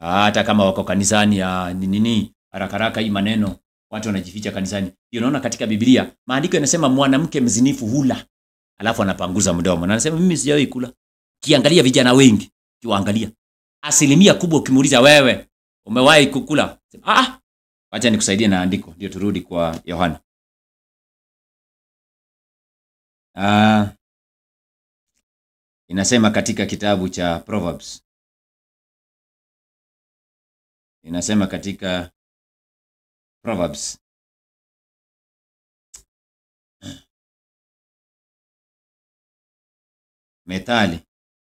Speaker 1: Hata kama wako kanisani ya nini haraka hii maneno watu wanajificha kanisani. Ndio unaona katika Biblia maandiko yanasema mwanamke mzinifu hula alafu anapanguza mdomo. Na anasema mimi sijawahi kula. Kiangalia vijana wengi, kiwaangalia. Asilimia kubwa ukimuuliza wewe umewahi kukula? Acha nikusaidie na andiko ndio turudi kwa Yohana. Inasema katika kitabu cha Proverbs. Inasema katika Proverbs. Methali.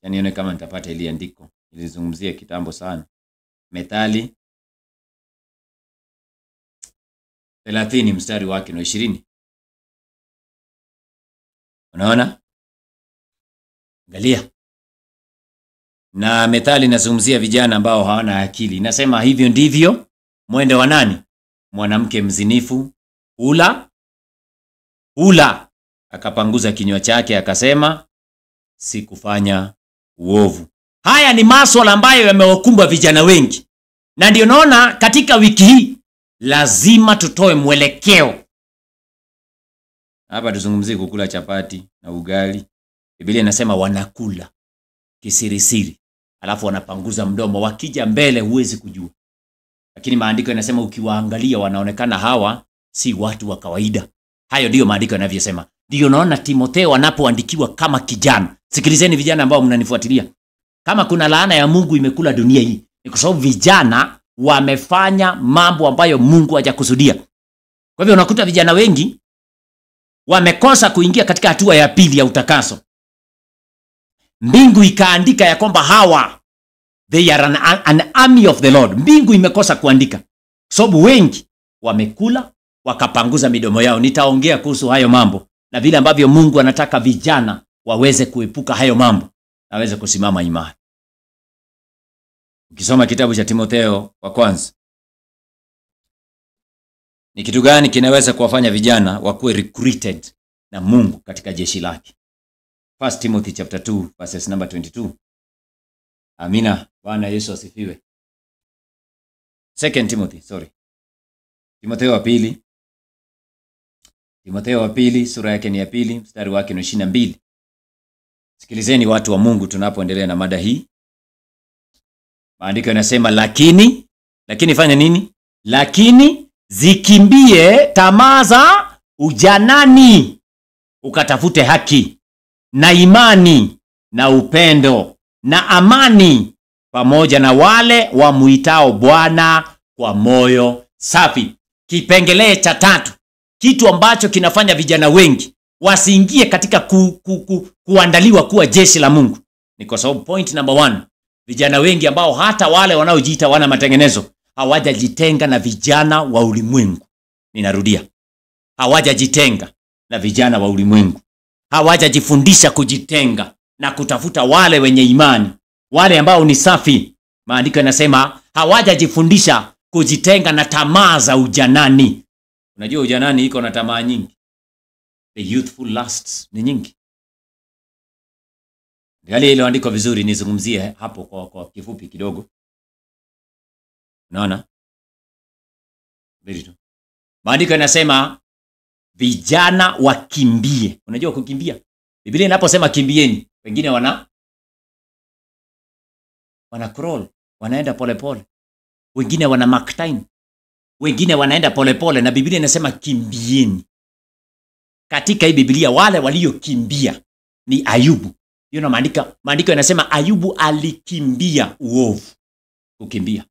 Speaker 1: Yani nione kama nitapata ile andiko. Nilizungumzia kitambo sana. Methali 30 mstari wake na 20. Unaona? Angalia. Na Methali inazungumzia vijana ambao hawana akili. Inasema hivyo ndivyo mwendo wa nani? Mwanamke mzinifu hula akapanguza kinywa chake akasema sikufanya uovu. Haya ni masuala ambayo yamewakumba vijana wengi. Na ndio naona katika wiki hii lazima tutoe mwelekeo. Hapa tuzungumzie kukula chapati na ugali. Biblia inasema wanakula kisirisiri, alafu wanapanguza mdomo, wakija mbele huwezi kujua. Lakini maandiko yanasema ukiwaangalia wanaonekana hawa si watu wa kawaida. Hayo ndio maandiko yanavyosema. Ndio naona Timotheo anapoandikiwa kama kijana. Sikilizeni vijana ambao mnanifuatilia. Kama kuna laana ya Mungu imekula dunia hii, ni kwa sababu vijana wamefanya mambo ambayo Mungu hajakusudia. Kwa hivyo unakuta vijana wengi wamekosa kuingia katika hatua ya pili ya utakaso. Mbingu ikaandika ya kwamba hawa they are an army of the Lord. Mbingu imekosa kuandika. Sababu wengi wamekula wakapanguza midomo yao. Nitaongea kuhusu hayo mambo na vile ambavyo Mungu anataka vijana waweze kuepuka hayo mambo na waweze kusimama imara. Ukisoma kitabu cha Timotheo wa kwanza, ni kitu gani kinaweza kuwafanya vijana wakuwe recruited na Mungu katika jeshi lake? 1 Timothy chapter 2 verses number 22. Amina. Bwana Yesu asifiwe. 2 Timothy, Timotheo wa pili sura yake ni ya 2 mstari wake ni 22. Sikilizeni watu wa Mungu tunapoendelea na mada hii. Maandiko yanasema lakini fanya nini? Lakini zikimbie tamaa za ujanani, ukatafute haki na imani na upendo na amani pamoja na wale wamuitao Bwana kwa moyo safi. Kipengele cha 3, kitu ambacho kinafanya vijana wengi wasiingie katika kuandaliwa kuwa jeshi la Mungu, ni kwa sababu point number 1, vijana wengi ambao hata wale wanaojiita wana matengenezo hawajajitenga na vijana wa ulimwengu. Ninarudia, hawajajitenga na vijana wa ulimwengu. Hawajajifundisha kujitenga na kutafuta wale wenye imani, wale ambao ni safi. Maandiko yanasema hawajajifundisha kujitenga na tamaa za ujanani. Unajua ujanani iko na tamaa nyingi. The youthful lusts ni nyingi. Ngali ile andiko vizuri nizungumzie hapo kwa kifupi kidogo. Unaona? Very. Maandiko yanasema vijana wakimbie. Unajua kukimbia? Biblia inaposema kimbieni, wengine wana crawl, wanaenda polepole. Wengine wana mark time. Wengine wanaenda polepole, na Biblia inasema kimbieni. Katika hii Biblia wale waliokimbia ni Ayubu. Hiyo maandiko yanasema Ayubu alikimbia uovu. Kukimbia.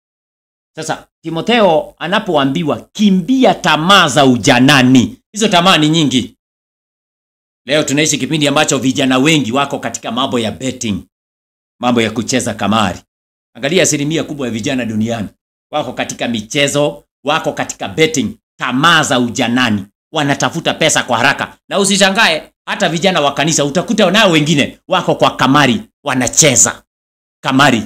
Speaker 1: Sasa Timotheo anapoambiwa kimbia tamaa za ujanani. Hizo tamaa ni nyingi. Leo tunaishi kipindi ambacho vijana wengi wako katika mambo ya betting, mambo ya kucheza kamari. Angalia asilimia kubwa ya vijana duniani wako katika michezo, wako katika betting, tamaa za ujanani. Wanatafuta pesa kwa haraka. Na usishangae hata vijana wa kanisa utakuta nao wengine wako kwa kamari, wanacheza kamari.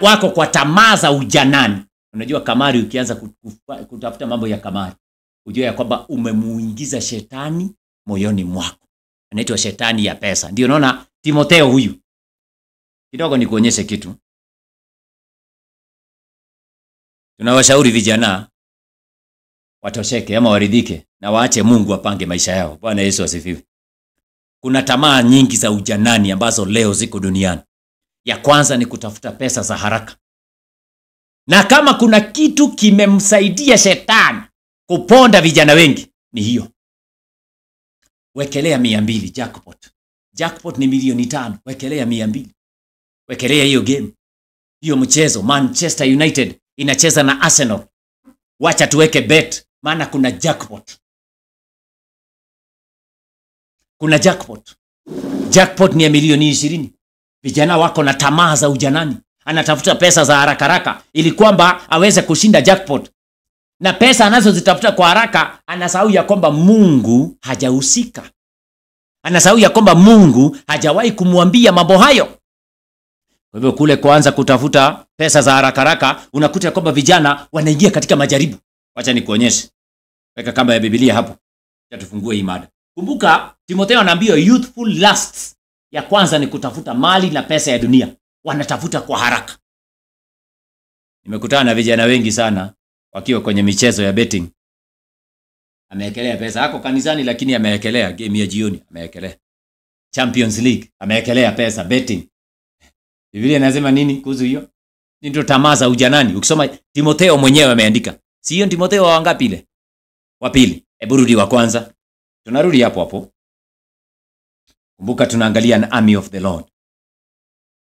Speaker 1: Wako kwa tamaa za ujanani. Unajua kamari, ukianza kutafuta mambo ya kamari, ujue ya kwamba umemuingiza shetani moyoni mwako. Anaitwa shetani ya pesa. Ndio unaona Timotheo huyu. Kidogo nikuonyeshe kitu. Tunawashauri vijana watosheke ama waridhike na waache Mungu apange maisha yao. Bwana Yesu asifiwe. Kuna tamaa nyingi za ujanani ambazo leo ziko duniani. Ya kwanza ni kutafuta pesa za haraka. Na kama kuna kitu kimemsaidia shetani kuponda vijana wengi ni hiyo. Wekelea 200 jackpot. Jackpot ni milioni 5. Wekelea 200. Wekelea hiyo game. Hiyo mchezo Manchester United inacheza na Arsenal. Wacha tuweke bet, maana kuna jackpot. Kuna jackpot. Jackpot ni ya milioni 20. Vijana wako na tamaa za ujanani. Anatafuta pesa za haraka haraka ili kwamba aweze kushinda jackpot. Na pesa anazozitafuta kwa haraka, anasahau ya kwamba Mungu hajahusika. Anasahau ya kwamba Mungu hajawahi kumwambia mambo hayo. Kwa hivyo kule kuanza kutafuta pesa za haraka haraka, unakuta kwamba vijana wanaingia katika majaribu. Wacha nikuonyeshe. Weka kamba ya Biblia hapo. Acha tufungue hii mada. Kumbuka Timotheo anaambiwa youthful lusts. Ya kwanza ni kutafuta mali na pesa ya dunia. Wanatafuta kwa haraka. Nimekutana na vijana wengi sana wakiwa kwenye michezo ya betting. Amewekelea pesa yako kanisani, lakini amewekelea game ya jioni, amewekelea Champions League, amewekelea pesa betting. Biblia inasema nini kuhusu hiyo? Ndio tamaa za ujanani. Ukisoma Timotheo mwenyewe ameandika. Si hiyo Timotheo wa ngapi ile? Wa pili. Hebu rudi wa kwanza. Tunarudi hapo hapo. Kumbuka tunaangalia an army of the Lord.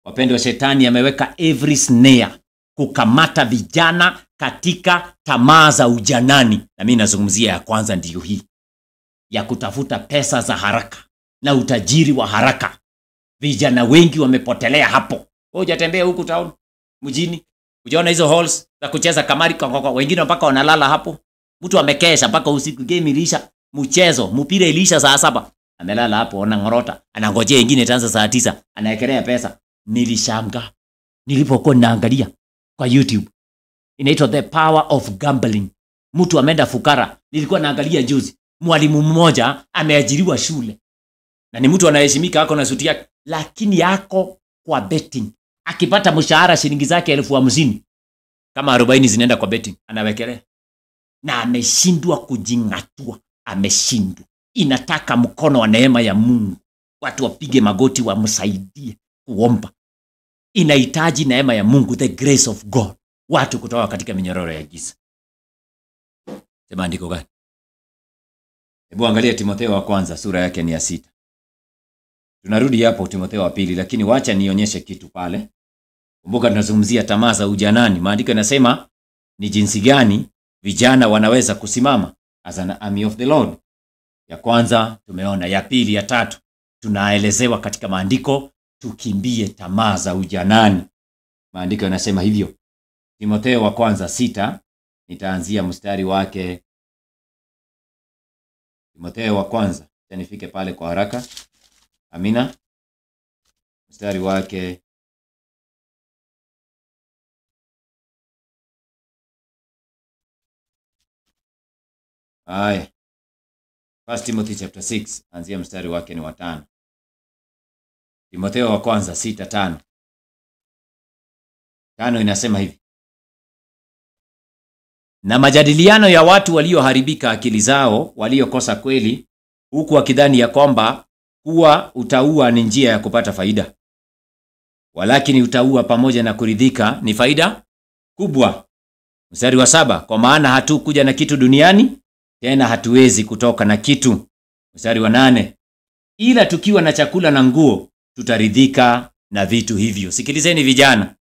Speaker 1: Wapendwa, shetani ameweka every snare kukamata vijana katika tamaa za ujanani. Na mimi nazungumzia ya kwanza ndiyo hii. Ya kutafuta pesa za haraka na utajiri wa haraka. Vijana wengi wamepotelea hapo. Wewe hujatembea huku town mjini, unaona hizo halls za kucheza kamari, wengine mpaka wanalala hapo. Mtu amekesha mpaka usiku, game ilisha, mchezo mpira ilisha saa 7. Amelala hapo anangorota, anangojea wengine itaanza saa 9, anaekelea pesa. Nilishanga nilipokuwa naangalia kwa YouTube. Inaitwa The Power of Gambling. Mtu ameenda fukara. Nilikuwa naangalia juzi. Mwalimu mmoja ameajiriwa shule. Na ni mtu anaheshimika, ako na suti yake, lakini yako kwa betting. Akipata mshahara shilingi zake 50,000, kama 40 zinaenda kwa betting, anawekelea. Na ameshindwa kujingatua, ameshindwa. Inataka mkono wa neema ya Mungu. Watu wapige magoti wamsaidie kuomba. Inahitaji neema ya Mungu, the grace of God. Watu kutoka katika minyororo ya giza. Sema andiko gani? Hebu angalia Timotheo wa kwanza, sura yake ni ya 6. Tunarudi hapo Timotheo wa pili, lakini wacha nionyeshe kitu pale. Kumbuka tunazungumzia tamaa za ujanani. Maandiko yanasema ni jinsi gani vijana wanaweza kusimama as an army of the Lord. Ya kwanza tumeona, ya pili, ya tatu tunaelezewa katika maandiko tukimbie tamaa za ujanani. Maandiko yanasema hivyo. Timotheo wa kwanza 6, nitaanzia mstari wake. Timotheo wa kwanza, nifike pale kwa haraka. Amina. Mstari wake Aya. 1 Timothy chapter 6, anzia mstari wake ni wa 5. Timotheo wa kwanza 6:5. 5 inasema hivi: na majadiliano ya watu walioharibika akili zao, waliokosa kweli, huku wakidhani ya kwamba kuwa utaua ni njia ya kupata faida. walakini utaua pamoja na kuridhika ni faida kubwa. Mstari wa 7, kwa maana hatukuja na kitu duniani, tena hatuwezi kutoka na kitu. Mstari wa 8, ila tukiwa na chakula na nguo tutaridhika na vitu hivyo. Sikilizeni vijana,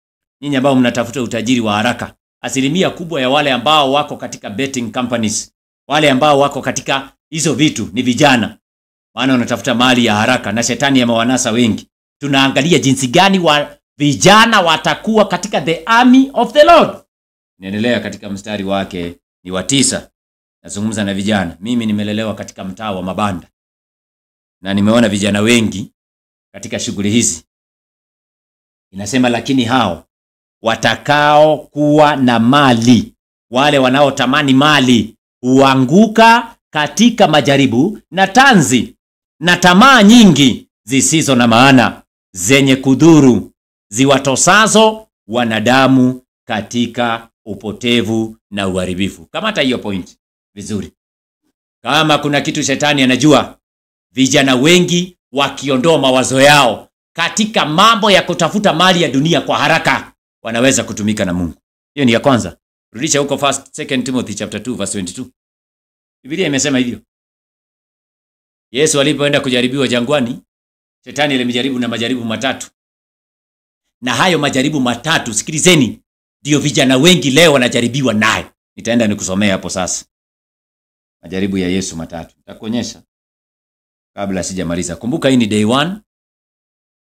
Speaker 1: nyinyi ambao mnatafuta utajiri wa haraka. Asilimia kubwa ya wale ambao wako katika betting companies, wale ambao wako katika hizo vitu ni vijana. Maana wanatafuta mali ya haraka na shetani amewanasa wengi. Tunaangalia jinsi gani vijana watakuwa katika the army of the Lord. Niendelea katika mstari wake ni wa 9. Nazungumza na vijana. Mimi nimelelewa katika mtaa wa mabanda, na nimeona vijana wengi katika shughuli hizi. Inasema, lakini hao watakao kuwa na mali, wale wanaotamani mali, huanguka katika majaribu na tanzi na tamaa nyingi zisizo na maana, zenye kudhuru, ziwatosazo wanadamu katika upotevu na uharibifu. Kamata hiyo point vizuri. Kama kuna kitu shetani anajua, vijana wengi wakiondoa mawazo yao katika mambo ya kutafuta mali ya dunia kwa haraka, wanaweza kutumika na Mungu. Hiyo ni ya kwanza. Rudisha huko 2 Timothy chapter 2 verse 22. Biblia imesema hivyo. Yesu alipoenda kujaribiwa jangwani, shetani alimjaribu na majaribu matatu. Na hayo majaribu matatu, sikilizeni, ndio vijana wengi leo wanajaribiwa nayo. Nitaenda nikusomea hapo sasa. Majaribu ya Yesu matatu. Nitakuonyesha kabla sijamaliza. Kumbuka hii ni day 1.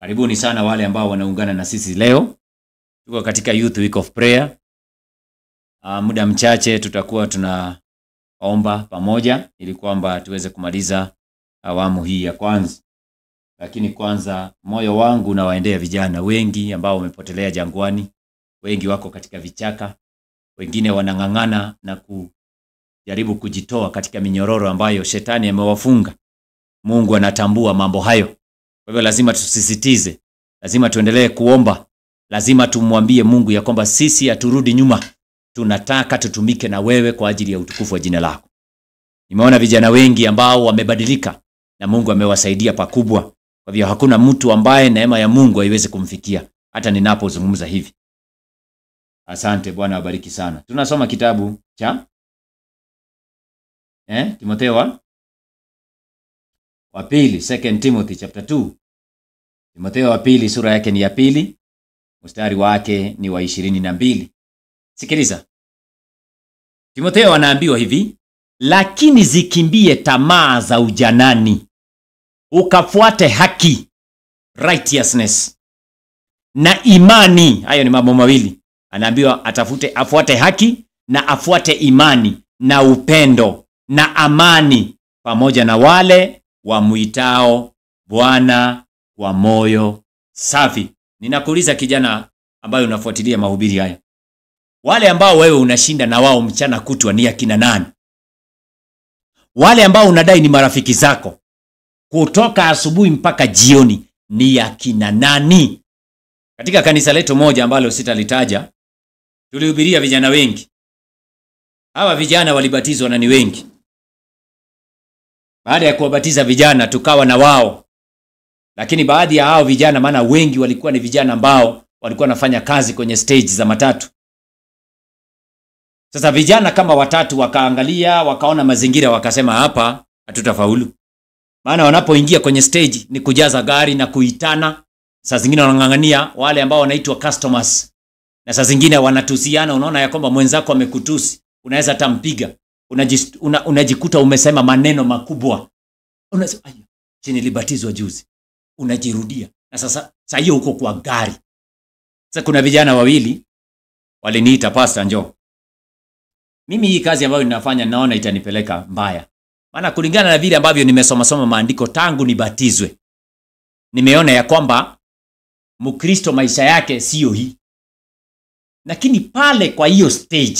Speaker 1: Karibuni sana wale ambao wanaungana na sisi leo. Tuko katika Youth Week of Prayer. Muda mchache tutakuwa tunaomba pamoja ili kwamba tuweze kumaliza awamu hii ya kwanza. Lakini kwanza, moyo wangu unawaendea vijana wengi ambao wamepotelea jangwani. Wengi wako katika vichaka, wengine wanang'ang'ana na kujaribu kujitoa katika minyororo ambayo shetani amewafunga. Mungu anatambua mambo hayo. Kwa hivyo lazima tusisitize, lazima tuendelee kuomba, lazima tumwambie Mungu ya kwamba sisi haturudi nyuma. Tunataka tutumike na wewe kwa ajili ya utukufu wa jina lako. Nimeona vijana wengi ambao wamebadilika na Mungu amewasaidia pakubwa. Kwa hivyo hakuna mtu ambaye neema ya Mungu haiwezi kumfikia hata ninapozungumza hivi. Asante, Bwana awabariki sana. Tunasoma kitabu cha Timotheo wa pili, 2 Timothy chapter 2. Timotheo wa pili sura yake ni ya 2, mstari wake ni wa 22. Sikiliza. Timotheo anaambiwa hivi, lakini zikimbie tamaa za ujanani, ukafuate haki, righteousness, na imani. Hayo ni mambo mawili. Anaambiwa afuate haki na afuate imani na upendo na amani, pamoja na wale wamuitao Bwana kwa moyo safi. Ninakuuliza kijana ambaye unafuatilia mahubiri haya, wale ambao wewe unashinda na wao mchana kutwa ni akina nani? Wale ambao unadai ni marafiki zako kutoka asubuhi mpaka jioni ni akina nani? Katika kanisa letu moja ambalo sitalitaja, tulihubiria vijana wengi. Hawa vijana walibatizwa na ni wengi. Baada ya kuwabatiza vijana tukawa na wao. Lakini baadhi ya hao vijana, maana wengi walikuwa ni vijana ambao walikuwa wanafanya kazi kwenye stage za matatu. Sasa vijana kama watatu wakaangalia, wakaona mazingira, wakasema hapa hatutafaulu. Maana wanapoingia kwenye stage ni kujaza gari na kuitana. Saa zingine wanang'ang'ania wale ambao wanaitwa customers. Na saa zingine wanatusiana, unaona ya kwamba mwenzako amekutusi, unaweza hata mpiga. Unajikuta umesema maneno makubwa. Unasema nilibatizwa juzi. Unajirudia. Na sasa hiyo uko kwa gari. Sasa kuna vijana wawili waliniita, pastor njoo. Mimi hii kazi ambayo ninafanya naona itanipeleka mbaya. Maana kulingana na vile ambavyo nimesoma maandiko tangu nibatizwe, nimeona ya kwamba Mkristo maisha yake sio hii. Lakini pale kwa hiyo stage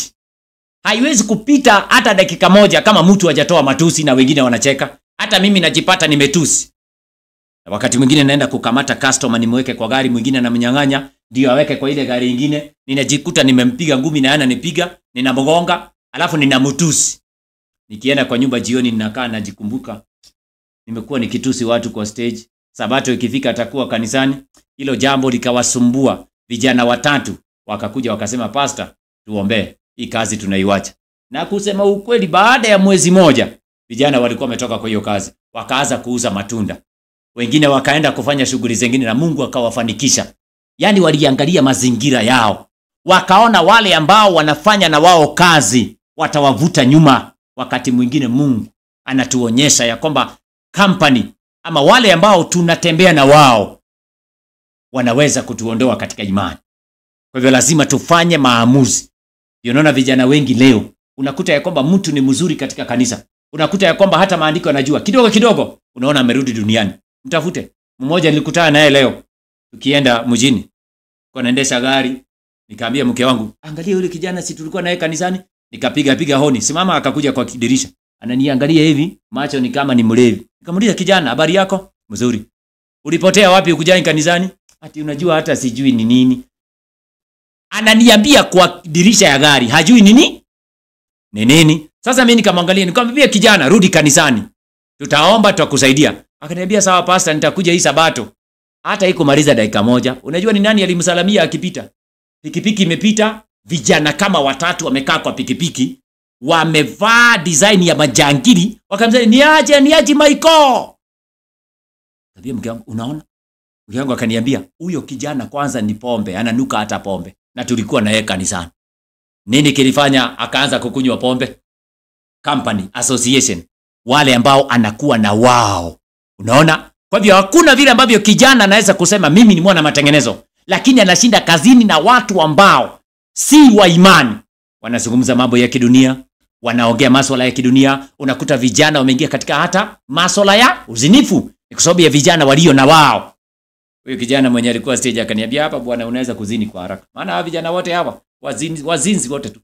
Speaker 1: haiwezi kupita hata dakika moja kama mtu hajatoa matusi na wengine wanacheka. Hata mimi najipata nimetusi. Na wakati mwingine naenda kukamata customer nimweke kwa gari, mwingine anamnyang'anya ndio aweke kwa ile gari nyingine. Ninajikuta nimempiga ngumi na ananipiga, ninamgonga, alafu ninamtusi. Nikienda kwa nyumba jioni ninakaa najikumbuka nimekuwa nikitusi watu kwa stage. Sabato ikifika atakuwa kanisani, hilo jambo likawasumbua. Vijana watatu wakakuja wakasema, pastor, tuombe, hii kazi tunaiwacha. Na kusema ukweli, baada ya mwezi moja vijana walikuwa wametoka kwa hiyo kazi, wakaanza kuuza matunda. Wengine wakaenda kufanya shughuli zingine na Mungu akawafanikisha. Yaani waliangalia mazingira yao, wakaona wale ambao wanafanya na wao kazi watawavuta nyuma. Wakati mwingine Mungu anatuonyesha ya kwamba company ama wale ambao tunatembea na wao wanaweza kutuondoa katika imani. Kwa hivyo lazima tufanye maamuzi. Unaona vijana wengi leo unakuta ya kwamba mtu ni mzuri katika kanisa, unakuta ya kwamba hata maandiko anajua kidogo kidogo, unaona amerudi duniani. Mtafute. Mmoja nilikutana naye leo tukienda mjini, kwa naendesha gari, nikamwambia mke wangu, angalia yule kijana, si tulikuwa naye kanisani? Nikapiga honi, simama. Akakuja kwa dirisha, ananiangalia hivi, macho ni kama ni mlevi. Nikamuuliza, kijana, habari yako? Mzuri. Ulipotea wapi ukujani kanisani? Ati unajua hata sijui ni nini. Ananiambia kwa dirisha ya gari, hajui nini? Ni nini? Sasa mimi nikamwangalia, nikamwambia, kijana, rudi kanisani. Tutaomba, tutakusaidia. Akaniambia, sawa pastor, nitakuja hii Sabato. Hata iko maliza dakika moja. Unajua ni nani alimsalamia akipita? Pikipiki imepita, vijana kama watatu wamekaa kwa pikipiki, wamevaa design ya majangili, wakamsema, niaje Michael. Tabia mke wangu, unaona? Mke wangu akaniambia, huyo kijana kwanza ni pombe, ananuka hata pombe. Na tulikuwa na yeye kanisani. Nini kilifanya akaanza kukunywa pombe? Company, association, wale ambao anakuwa na wao. Unaona? Kwa hivyo hakuna vile ambavyo kijana anaweza kusema mimi ni mwana matengenezo, lakini anashinda kazini na watu ambao si wa imani. Wanazungumza mambo ya kidunia, wanaongea masuala ya kidunia. Unakuta vijana wameingia katika hata masuala ya uzinifu, ni kwa sababu ya vijana walio na wao. Huyo kijana mwenye alikuwa stage akaniambia, hapa bwana, unaweza kuzini kwa haraka. Maana hawa vijana wote hawa wazinzi wote tu.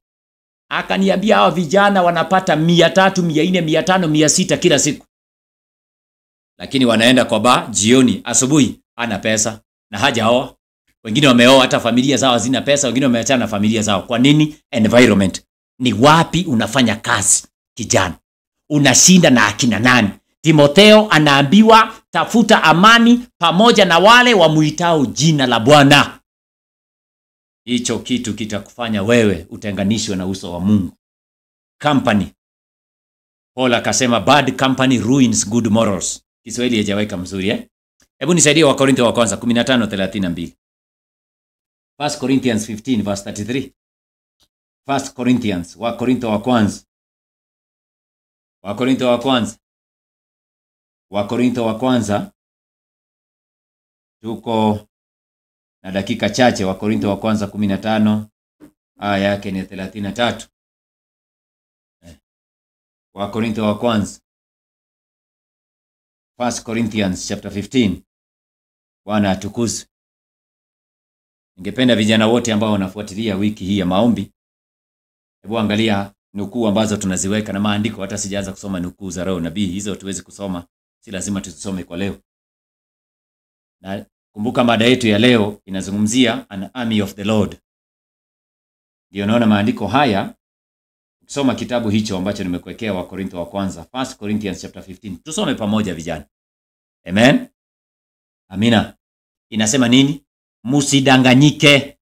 Speaker 1: Akaniambia hawa vijana wanapata 300, 400, 500, 600 kila siku. Lakini wanaenda kwa bar jioni, asubuhi ana pesa na hajaoa. Wengine wameoa, hata familia zao hazina pesa, wengine wameachana na familia zao. Kwa nini? Environment. Ni wapi unafanya kazi kijana? Unashinda na akina nani? Timotheo anaambiwa tafuta amani pamoja na wale wamuitao jina la Bwana. Hicho kitu kitakufanya wewe utenganishwe na uso wa Mungu. Company. Paul akasema bad company ruins good morals. Kiswahili hajaweka mzuri Hebu nisaidie Wakorintho wa kwanza 15:32. 1 Corinthians 15 verse 33. 1 Corinthians, Wakorintho wa kwanza. Wakorintho wa kwanza. Tuko na dakika chache. Wakorintho wa kwanza 15 aya yake ni 33. Wakorintho wa kwanza. 1 Corinthians chapter 15. Bwana atukuzwe. Ningependa vijana wote ambao wanafuatilia wiki hii ya maombi, hebu angalia nukuu ambazo tunaziweka na maandiko. Hata sijaanza kusoma nukuu za roho nabii, hizo tuwezi kusoma, si lazima tusome kwa leo. Na kumbuka mada yetu ya leo inazungumzia an army of the Lord. Ndio naona maandiko haya, ukisoma kitabu hicho ambacho nimekuwekea Wakorintho wa kwanza, 1 Corinthians chapter 15. Tusome pamoja vijana. Amen. Amina. Inasema nini? Msidanganyike.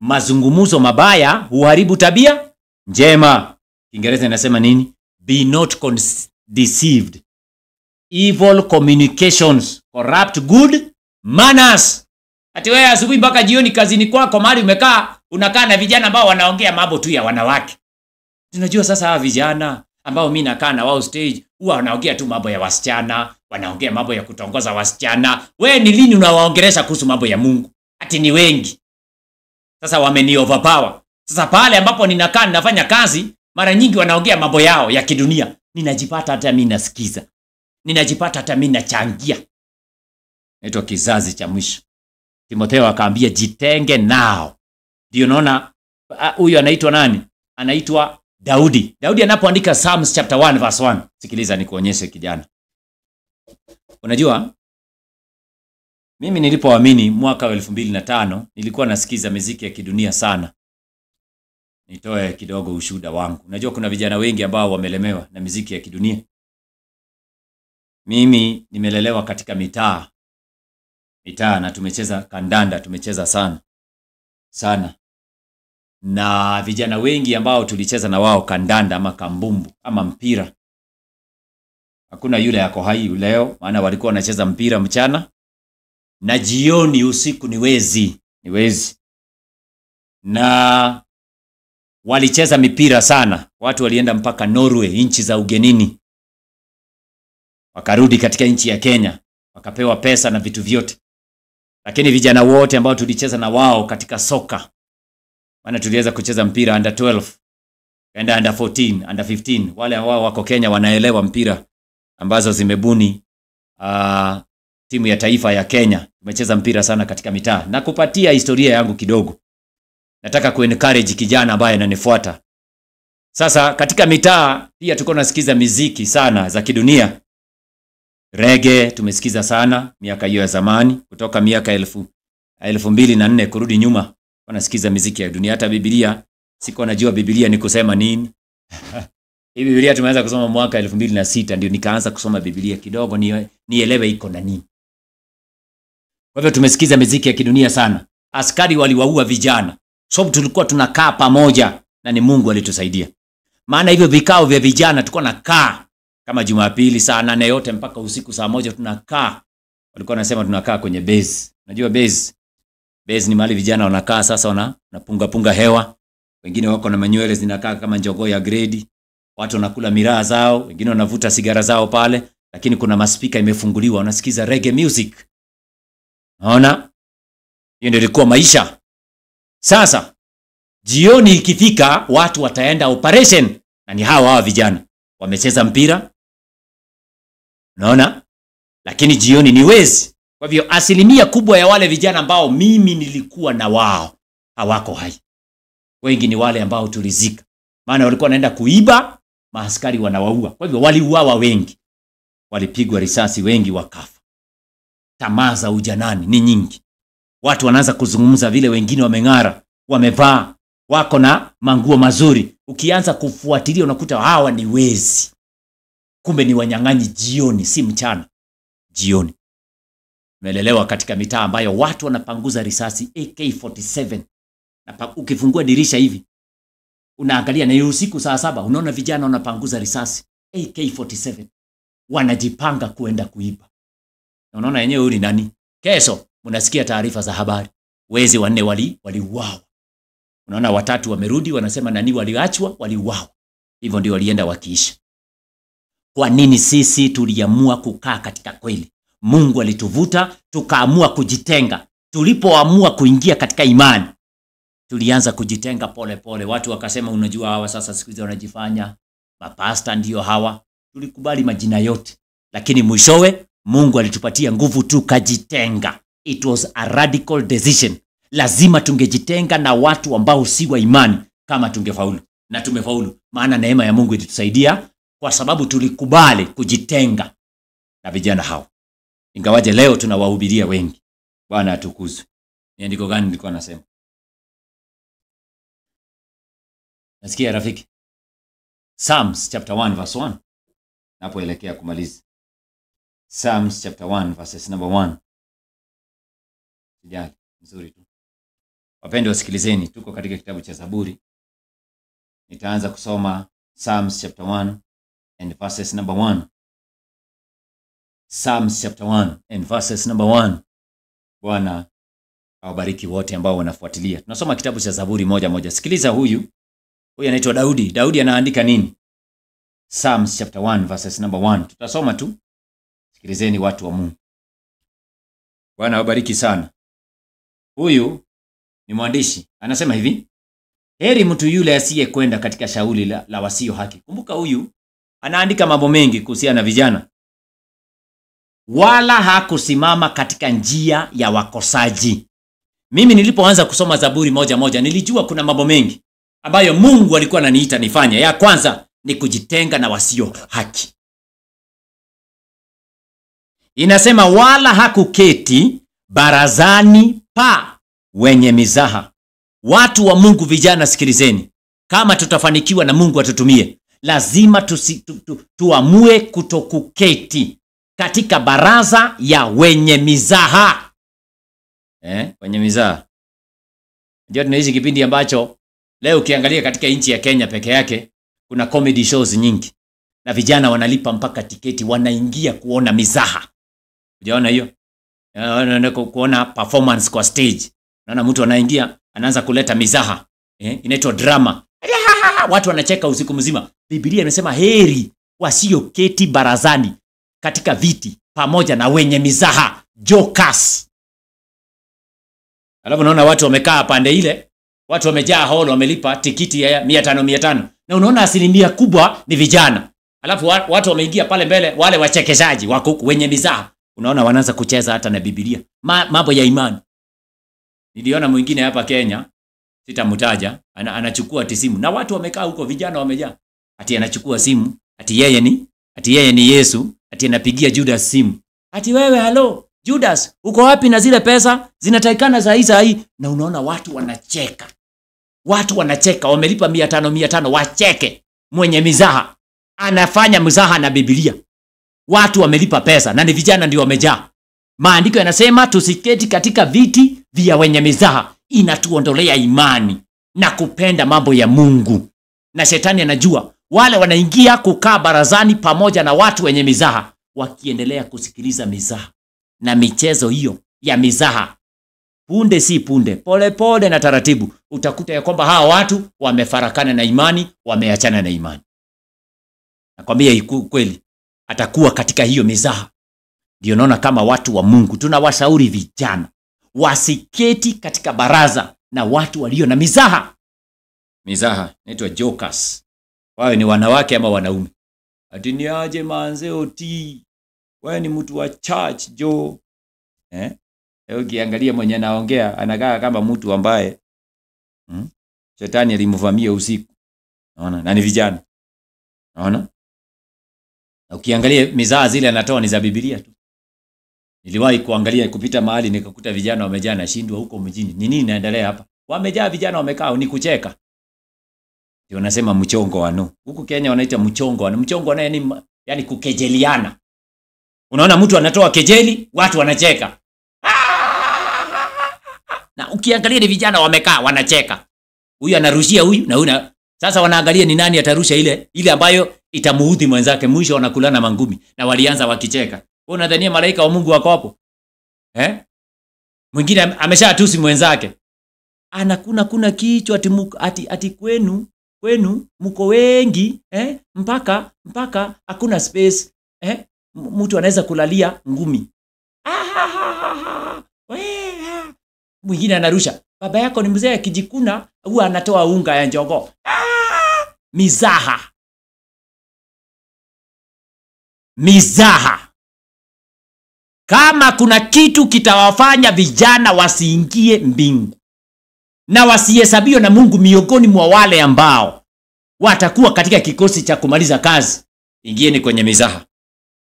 Speaker 1: Mazungumzo mabaya huharibu tabia njema. Kiingereza inasema nini? Be not deceived. Evil communications corrupt good manners. Ati wewe asubuhi mpaka jioni kazini kwako mahali umekaa, unakaa na vijana ambao wanaongea mambo tu ya wanawake. Tunajua sasa hawa vijana ambao mimi nakaa na wao stage, huwa wanaongea tu mambo ya wasichana, wanaongea mambo ya kutongoza wasichana. Wewe ni lini unawaongelesha kuhusu mambo ya Mungu? Ati ni wengi. Sasa wameni overpower. Sasa pale ambapo ninakaa ninafanya kazi, mara nyingi wanaongea mambo yao ya kidunia. Ninajipata hata mimi nasikiza. Ninajipata hata mimi nachangia. Naitwa kizazi cha mwisho. Timotheo akaambia jitenge nao. Ndio unaona huyu anaitwa nani? Anaitwa Daudi. Daudi anapoandika Psalms chapter 1 verse 1. Sikiliza nikuonyeshe kijana. Unajua mimi nilipoamini mwaka wa 2005 nilikuwa nasikiza muziki ya kidunia sana. Nitoe kidogo ushuhuda wangu. Unajua kuna vijana wengi ambao wamelemewa na muziki ya kidunia. Mimi nimelelewa katika mitaa mitaa na tumecheza kandanda, tumecheza sana. Na vijana wengi ambao tulicheza na wao kandanda ama kambumbu ama mpira, hakuna yule yako hai leo, maana walikuwa wanacheza mpira mchana na jioni, usiku ni wezi. Na walicheza mipira sana. Watu walienda mpaka Norway, nchi za ugenini. Wakarudi katika nchi ya Kenya, wakapewa pesa na vitu vyote. Lakini vijana wote ambao tulicheza na wao katika soka, maana tuliweza kucheza mpira under 12, under 14, under 15. Wale wao wako Kenya wanaelewa mpira ambazo zimebuni timu ya taifa ya Kenya. Tumecheza mpira sana katika mitaa. Na kupatia historia yangu kidogo, nataka kuencourage kijana ambaye ananifuata. Sasa katika mitaa pia tuko nasikiza muziki sana za kidunia. Reggae tumesikiza sana miaka hiyo ya zamani, kutoka miaka 2004 kurudi nyuma. Wanasikiza muziki ya dunia. Hata Biblia, siko najua Biblia ni kusema nini. Hii Biblia tumeanza kusoma mwaka 2006, ndio nikaanza kusoma Biblia kidogo nielewe iko na nini. Kwa hivyo tumesikiza muziki ya kidunia sana. Askari waliwaua vijana. Sababu tulikuwa tunakaa pamoja na ni Mungu alitusaidia. Maana hivyo vikao vya vijana tulikuwa nakaa kama Jumapili saa 8 yote mpaka usiku saa 1 tunakaa. Walikuwa wanasema tunakaa kwenye base. Unajua base? Base ni mahali vijana wanakaa sasa wanapunga hewa. Wengine wako na manywele zinakaa kama njogoo ya grade. Watu wanakula miraa zao, wengine wanavuta sigara zao pale, lakini kuna maspika imefunguliwa, wanasikiza reggae music. Unaona? Hiyo ndio ilikuwa maisha. Sasa jioni ikifika, watu wataenda operation, na ni hawa vijana wamecheza mpira. Unaona? Lakini jioni ni wezi. Kwa hivyo asilimia kubwa ya wale vijana ambao mimi nilikuwa na wao hawako hai. Wengi ni wale ambao tulizika. Maana walikuwa wanaenda kuiba, maaskari wanawaua. Kwa hivyo waliuawa wengi. Walipigwa risasi wengi wakafa. Tamaa za ujanani ni nyingi. Watu wanaanza kuzungumza vile wengine wameng'ara, wamevaa, wako na manguo mazuri. Ukianza kufuatilia unakuta hawa ni wezi. Kumbe ni wanyang'anyi jioni, si mchana. Jioni. Tumelelewa katika mitaa ambayo watu wanapanguza risasi AK47. Na ukifungua dirisha hivi, unaangalia na usiku saa 7 unaona vijana wanapanguza risasi AK47. Wanajipanga kuenda kuiba. Na unaona yenyewe huyu ni nani? Kesho mnasikia taarifa za habari. Wezi 4 waliuawa. Unaona watatu wamerudi wanasema nani waliachwa, waliuawa. Hivyo ndio walienda wakiisha. Kwa nini sisi tuliamua kukaa katika kweli? Mungu alituvuta tukaamua kujitenga. Tulipoamua kuingia katika imani, tulianza kujitenga pole pole. Watu wakasema unajua hawa sasa siku hizi wanajifanya mapasta ndio hawa. Tulikubali majina yote. Lakini mwishowe Mungu alitupatia nguvu tukajitenga. It was a radical decision. Lazima tungejitenga na watu ambao si wa imani kama tungefaulu. Na tumefaulu. Maana neema ya Mungu ilitusaidia kwa sababu tulikubali kujitenga na vijana hao. Ingawaje leo tunawahubiria wengi. Bwana atukuzwe. Ni andiko gani nilikuwa nasema? Nasikia rafiki. Psalms chapter 1 verse 1. Napoelekea kumaliza. Psalms chapter 1 verses number 1. Sijali, nzuri tu. Wapendwa wasikilizeni, tuko katika kitabu cha Zaburi. Nitaanza kusoma Psalms chapter 1 and verses number 1. Psalms chapter 1 and verses number 1. Bwana awabariki wote ambao wanafuatilia. Tunasoma kitabu cha Zaburi moja. Sikiliza huyu anaitwa Daudi. Daudi anaandika nini? Psalms chapter 1 verses number 1. Tutasoma tu. Sikilizeni watu wa Mungu. Bwana awabariki sana. Huyu ni mwandishi. Anasema hivi: heri mtu yule asiye kwenda katika shauri la wasio haki. Kumbuka huyu anaandika mambo mengi kuhusiana na vijana. Wala hakusimama katika njia ya wakosaji. Mimi nilipoanza kusoma Zaburi moja nilijua kuna mambo mengi ambayo Mungu alikuwa ananiita nifanye. Ya kwanza ni kujitenga na wasio haki. Inasema wala hakuketi barazani pa wenye mizaha. Watu wa Mungu, vijana sikilizeni. Kama tutafanikiwa na Mungu atutumie, lazima tuamue kutokuketi katika baraza ya wenye mizaha. Kwenye mizaha. Ndio tunaishi kipindi ambacho leo ukiangalia katika nchi ya Kenya peke yake kuna comedy shows nyingi. Na vijana wanalipa mpaka tiketi wanaingia kuona mizaha. Unaona hiyo? Wanaenda kuona performance kwa stage. Naona mtu anaingia anaanza kuleta mizaha. Inaitwa drama. Watu wanacheka usiku mzima. Biblia inasema heri wasioketi barazani katika viti pamoja na wenye mizaha, jokers. Alafu naona watu wamekaa pande ile, watu wamejaa hall, wamelipa tikiti ya 500. Na unaona asilimia kubwa ni vijana. Alafu watu wameingia pale mbele, wale wachekeshaji wako wenye mizaha. Unaona wanaanza kucheza hata na Biblia. Mambo ya imani. Niliona mwingine hapa Kenya, sitamtaja, anachukua simu na watu wamekaa huko, vijana wamejaa. Ati anachukua simu, ati yeye ni Yesu, ati anapigia Judas simu. Ati wewe, hello Judas, uko wapi na zile pesa? Zinatakikana saa hii. Na unaona watu wanacheka. Watu wanacheka, wamelipa 500 wacheke. Mwenye mizaha anafanya mzaha na Biblia. Watu wamelipa pesa na ni vijana ndio wamejaa. Maandiko yanasema tusiketi katika viti vya wenye mizaha. Inatuondolea imani na kupenda mambo ya Mungu. Na shetani anajua wale wanaingia kukaa barazani pamoja na watu wenye mizaha, wakiendelea kusikiliza mizaha na michezo hiyo ya mizaha. Punde si punde, pole pole na taratibu, utakuta ya kwamba hawa watu wamefarakana na imani, wameachana na imani. Nakwambia kweli, atakuwa katika hiyo mizaha. Ndio naona kama watu wa Mungu tunawashauri vijana wasiketi katika baraza na watu walio na mizaha. Mizaha inaitwa jokers. Wao ni wanawake ama wanaume. Ati ni aje manze oti. Wewe ni mtu wa church jo. Ukiangalia mwenye anaongea anakaa kama mtu ambaye shetani alimvamia usiku. Unaona? Na ni vijana. Unaona? Ukiangalia mizaha zile anatoa ni za Biblia tu. Niliwahi kuangalia kupita mahali nikakuta vijana wamejaa na shindwa huko mjini. Ni nini inaendelea hapa? Wamejaa vijana wamekaa ni kucheka. Ndio nasema mchongo wano. Huku Kenya wanaita mchongo wano. Mchongo wano yani kukejeliana. Unaona mtu anatoa kejeli, watu wanacheka. Na ukiangalia ni vijana wamekaa wanacheka. Huyu anarushia huyu na huyu. Sasa wanaangalia ni nani atarusha ile ambayo itamuudhi mwenzake. Mwisho wanakulana mangumi na walianza wakicheka. Wewe unadhania malaika wa Mungu wako hapo? Mwingine ameshatusi mwenzake. Kuna kichwa ati kwenu mko wengi, mpaka hakuna space. Mtu anaweza kulalia ngumi. Mwingine anarusha, baba yako ni mzee akijikuna huwa anatoa unga ya njogoo. Mizaha. Kama kuna kitu kitawafanya vijana wasiingie mbingu na wasihesabiwa na Mungu miongoni mwa wale ambao watakuwa katika kikosi cha kumaliza kazi, ingieni kwenye mizaha.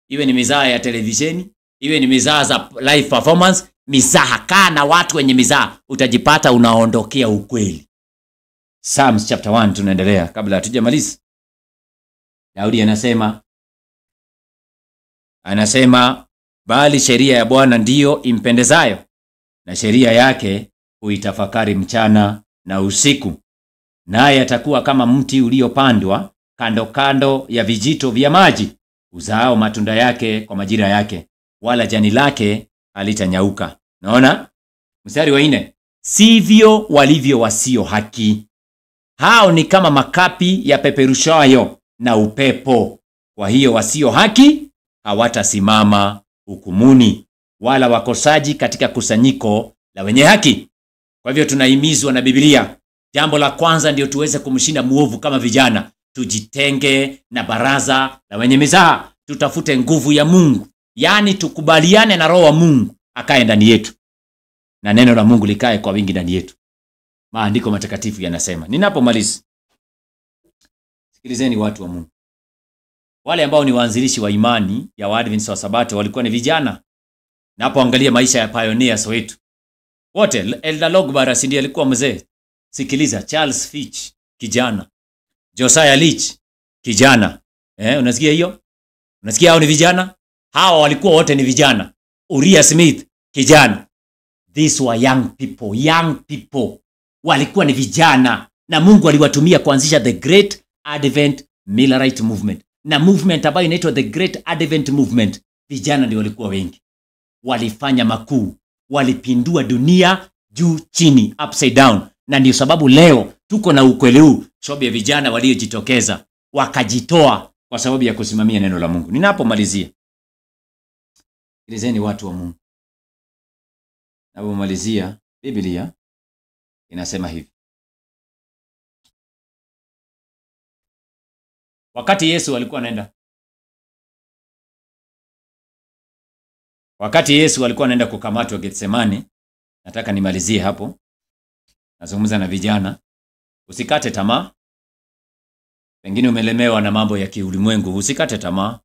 Speaker 1: Iwe ni mizaha ya televisheni, iwe ni mizaha za live performance, mizaha. Kaa na watu wenye mizaha, utajipata unaondokea ukweli. Psalms chapter 1 tunaendelea kabla hatujamaliza. Daudi anasema bali sheria ya Bwana ndiyo impendezayo, na sheria yake huitafakari mchana na usiku. Naye atakuwa kama mti uliopandwa kando kando ya vijito vya maji, uzao matunda yake kwa majira yake, wala jani lake halitanyauka. Naona? Mstari wa 4. Sivyo walivyo wasio haki. Hao ni kama makapi ya peperushayo na upepo. Kwa hiyo wasio haki hawatasimama hukumuni, wala wakosaji katika kusanyiko la wenye haki. Kwa hivyo tunahimizwa na Biblia. Jambo la kwanza ndio tuweze kumshinda muovu kama vijana. Tujitenge na baraza la wenye mizaha. Tutafute nguvu ya Mungu. Yaani tukubaliane na roho wa Mungu akae ndani yetu. Na neno la Mungu likae kwa wingi ndani yetu. Maandiko matakatifu yanasema. Ninapomaliza, sikilizeni watu wa Mungu. Wale ambao ni waanzilishi wa imani ya Waadventista wa Sabato walikuwa ni vijana. Napoangalia maisha ya pioneers wetu wote, Elder Logbar ndiye alikuwa mzee. Sikiliza, Charles Fitch kijana, Josiah Leach kijana. Unasikia hiyo? Unasikia hao ni vijana? Hawa walikuwa wote ni vijana. Uriah Smith kijana. These were young people. Walikuwa ni vijana, na Mungu aliwatumia kuanzisha the Great Advent Millerite Movement. Na movement ambayo inaitwa the Great Advent Movement, vijana ndio walikuwa wengi. Walifanya makuu, walipindua dunia juu chini, upside down. Na ndio sababu leo tuko na ukweli huu, sababu ya vijana waliojitokeza wakajitoa kwa sababu ya kusimamia neno la Mungu. Ninapomalizia, sikilizeni watu wa Mungu. Ninapomalizia, Biblia inasema hivi. Wakati Yesu alikuwa anaenda kukamatwa Getsemani, nataka nimalizie hapo. Nazungumza na vijana, usikate tamaa. Pengine umelemewa na mambo ya kiulimwengu, usikate tamaa.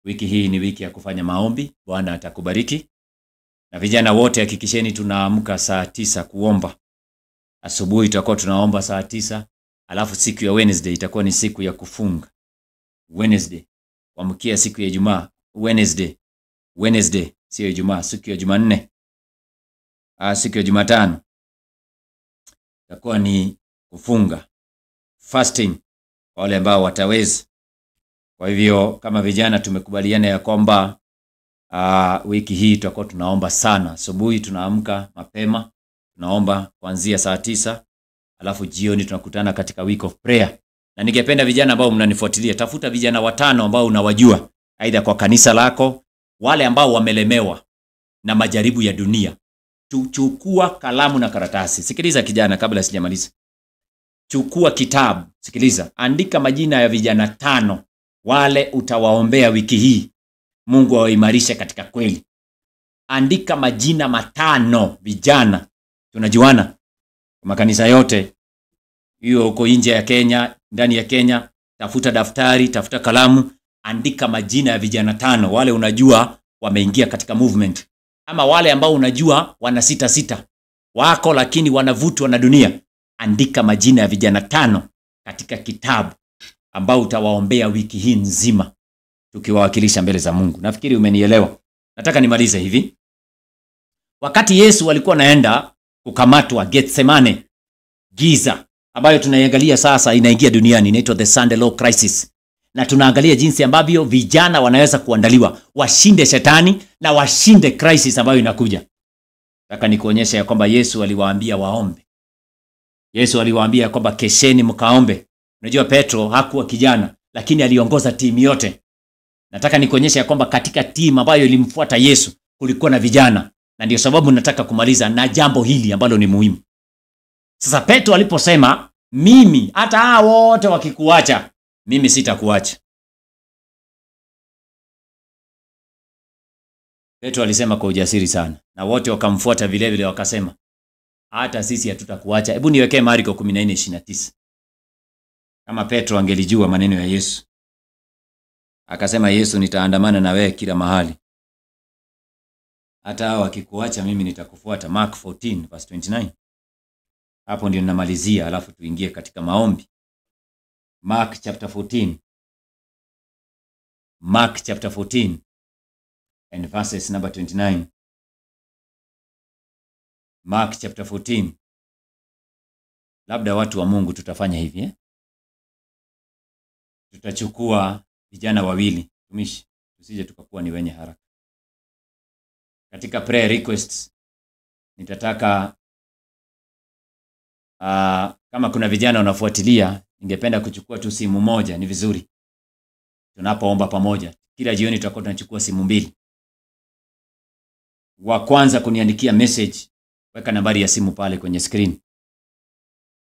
Speaker 1: Wiki hii ni wiki ya kufanya maombi, Bwana atakubariki. Na vijana wote hakikisheni tunaamka saa 9 kuomba. Asubuhi tutakuwa tunaomba saa 9, alafu siku ya Wednesday itakuwa ni siku ya kufunga. Wednesday, kuamkia siku ya Ijumaa, Wednesday sio Ijumaa, siku ya Jumanne. Siku ya Jumatano itakuwa ni kufunga, fasting kwa wale ambao wataweza. Kwa hivyo kama vijana tumekubaliana ya kwamba wiki hii tutakuwa tunaomba sana. Asubuhi tunaamka mapema, tunaomba kuanzia saa 9, alafu jioni tunakutana katika week of prayer. Na ningependa vijana ambao mnanifuatilia, tafuta vijana 5 ambao unawajua, aidha kwa kanisa lako, wale ambao wamelemewa na majaribu ya dunia. Chukua kalamu na karatasi. Sikiliza kijana, kabla sijamaliza. Chukua kitabu, sikiliza, andika majina ya vijana 5 wale utawaombea wiki hii Mungu awaimarishe katika kweli. Andika majina 5 vijana. Tunajuana kwa makanisa yote, hiyo uko nje ya Kenya, ndani ya Kenya, tafuta daftari, tafuta kalamu, andika majina ya vijana 5 wale unajua wameingia katika movement, ama wale ambao unajua wana sita wako lakini wanavutwa na dunia. Andika majina ya vijana 5 katika kitabu ambao utawaombea wiki hii nzima tukiwawakilisha mbele za Mungu. Nafikiri umenielewa. Nataka nimalize hivi. Wakati Yesu alikuwa anaenda kukamatwa Getsemane, giza ambayo tunaiangalia sasa inaingia duniani, inaitwa the Sunday Law Crisis. Na tunaangalia jinsi ambavyo vijana wanaweza kuandaliwa washinde shetani na washinde crisis ambayo inakuja. Nataka nikuonyesha ya kwamba Yesu aliwaambia waombe. Yesu aliwaambia kwamba kesheni mkaombe. Unajua Petro hakuwa kijana, lakini aliongoza timu yote. Nataka nikuonyesha ya kwamba katika timu ambayo ilimfuata Yesu kulikuwa na vijana. Na ndio sababu nataka kumaliza na jambo hili ambalo ni muhimu. Sasa Petro aliposema, mimi hata hao wote wakikuacha, mimi sitakuacha. Petro alisema kwa ujasiri sana, na wote wakamfuata vile vile wakasema, hata sisi hatutakuacha. Hebu niwekee Marko 14:29. Kama Petro angelijua maneno ya Yesu, akasema, Yesu, nitaandamana na wewe kila mahali, hata hao wakikuacha mimi nitakufuata. Mark 14:29. Hapo ndio ninamalizia, alafu tuingie katika maombi. Mark chapter 14 and verses number 29. Mark chapter 14. Labda watu wa Mungu tutafanya hivi, tutachukua vijana 2 tumishi, tusije tukakuwa ni wenye haraka. Katika prayer requests nitataka kama kuna vijana wanafuatilia, ningependa kuchukua tu simu moja, ni vizuri tunapoomba pamoja. Kila jioni tutakuwa tunachukua simu 2. Wa kwanza kuniandikia message, weka nambari ya simu pale kwenye screen.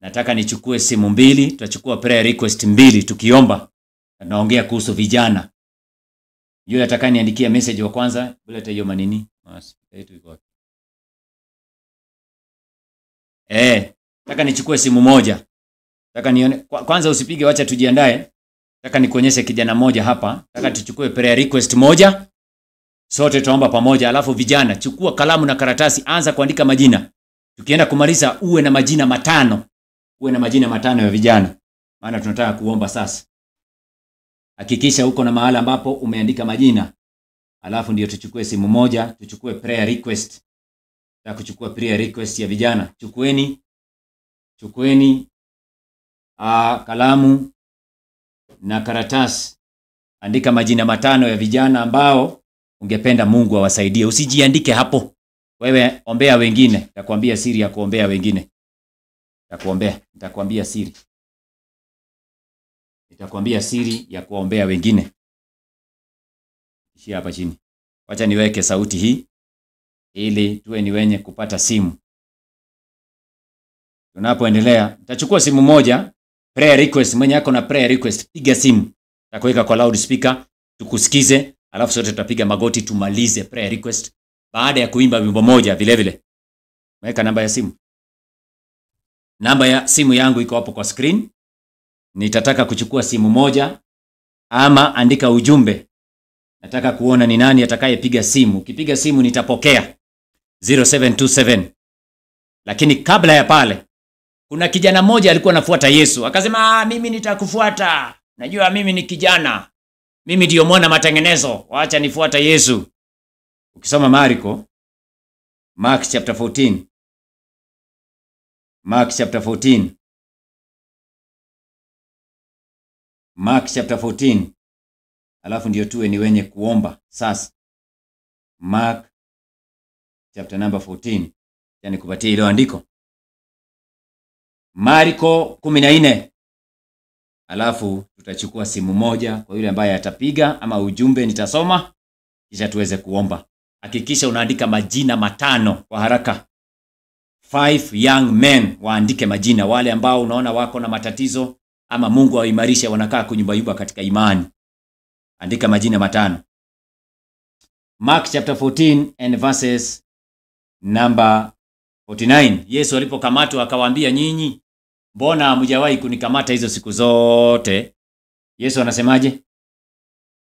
Speaker 1: Nataka nichukue simu 2, tutachukua prayer request 2 tukiomba. Naongea kuhusu vijana. Yule atakayeniandikia message wa kwanza, buleta hiyo manini. Yetu iko wapi? Nataka nichukue simu moja. Nataka nione kwanza, usipige, wacha tujiandae. Nataka nikuonyeshe kijana mmoja hapa. Nataka tuchukue prayer request moja. Sote tuomba pamoja, alafu vijana chukua kalamu na karatasi, anza kuandika majina. Tukienda kumaliza uwe na majina 5. Uwe na majina 5 ya vijana. Maana tunataka kuomba sasa. Hakikisha uko na mahali ambapo umeandika majina. Alafu ndio tuchukue simu moja, tuchukue prayer request. na kuchukua prayer request ya vijana. Chukueni kalamu na karatasi. Andika majina 5 ya vijana ambao ungependa Mungu awasaidie. Usijiandike hapo. Wewe ombea wengine. Nitakwambia siri ya kuombea wengine. Nitakwambia siri. Nitakwambia siri ya kuombea wengine. Ishia hapa chini. Wacha niweke sauti hii ili tuwe ni wenye kupata simu. Tunapoendelea, nitachukua simu moja, prayer request, mwenye yako na prayer request, piga simu. Nitakuweka kwa loudspeaker, tukusikize, alafu sote tutapiga magoti tumalize prayer request baada ya kuimba wimbo moja vile vile. Weka namba ya simu. Namba ya simu yangu iko hapo kwa screen. Nitataka kuchukua simu moja ama andika ujumbe. Nataka kuona ni nani atakayepiga simu. Ukipiga simu nitapokea 0727. Lakini kabla ya pale, kuna kijana mmoja alikuwa anafuata Yesu. Akasema, mimi nitakufuata. Najua mimi ni kijana. Mimi ndio mwana matengenezo. Waacha nifuata Yesu. Ukisoma Mark chapter 14. Mark chapter 14. Alafu ndio tuwe ni wenye kuomba sasa. Mark chapter number 14. Yani kupatia ile andiko. Marko 14. Alafu tutachukua simu moja kwa yule ambaye atapiga ama ujumbe nitasoma kisha tuweze kuomba. Hakikisha unaandika majina 5 kwa haraka. 5 young men waandike majina, wale ambao unaona wako na matatizo ama Mungu awaimarishe, wanakaa kunyumba katika imani. Andika majina 5. Mark chapter 14 and verses number 49. Yesu alipokamatwa akawaambia, nyinyi mbona hamjawahi kunikamata hizo siku zote? Yesu anasemaje?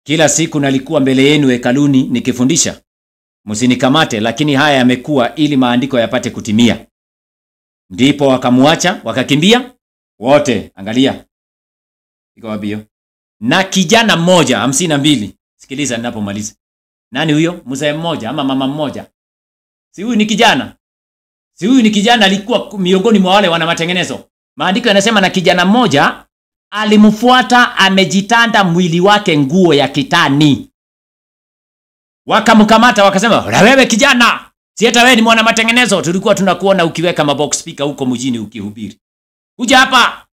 Speaker 1: Kila siku nalikuwa mbele yenu hekaluni nikifundisha. Msinikamate, lakini haya yamekuwa ili maandiko yapate kutimia. Ndipo wakamuacha wakakimbia wote. Angalia. Iko wapi hiyo? Na kijana mmoja 52. Sikiliza ninapomaliza. Nani huyo? Mzee mmoja ama mama mmoja? Si huyu ni kijana? Si huyu ni kijana alikuwa miongoni mwa wale wana matengenezo. Maandiko yanasema na kijana mmoja alimfuata amejitanda mwili wake nguo ya kitani. Wakamkamata wakasema, "Na wewe kijana, si hata wewe ni mwana matengenezo? Tulikuwa tunakuona ukiweka mabox speaker huko mjini ukihubiri. Kuja hapa.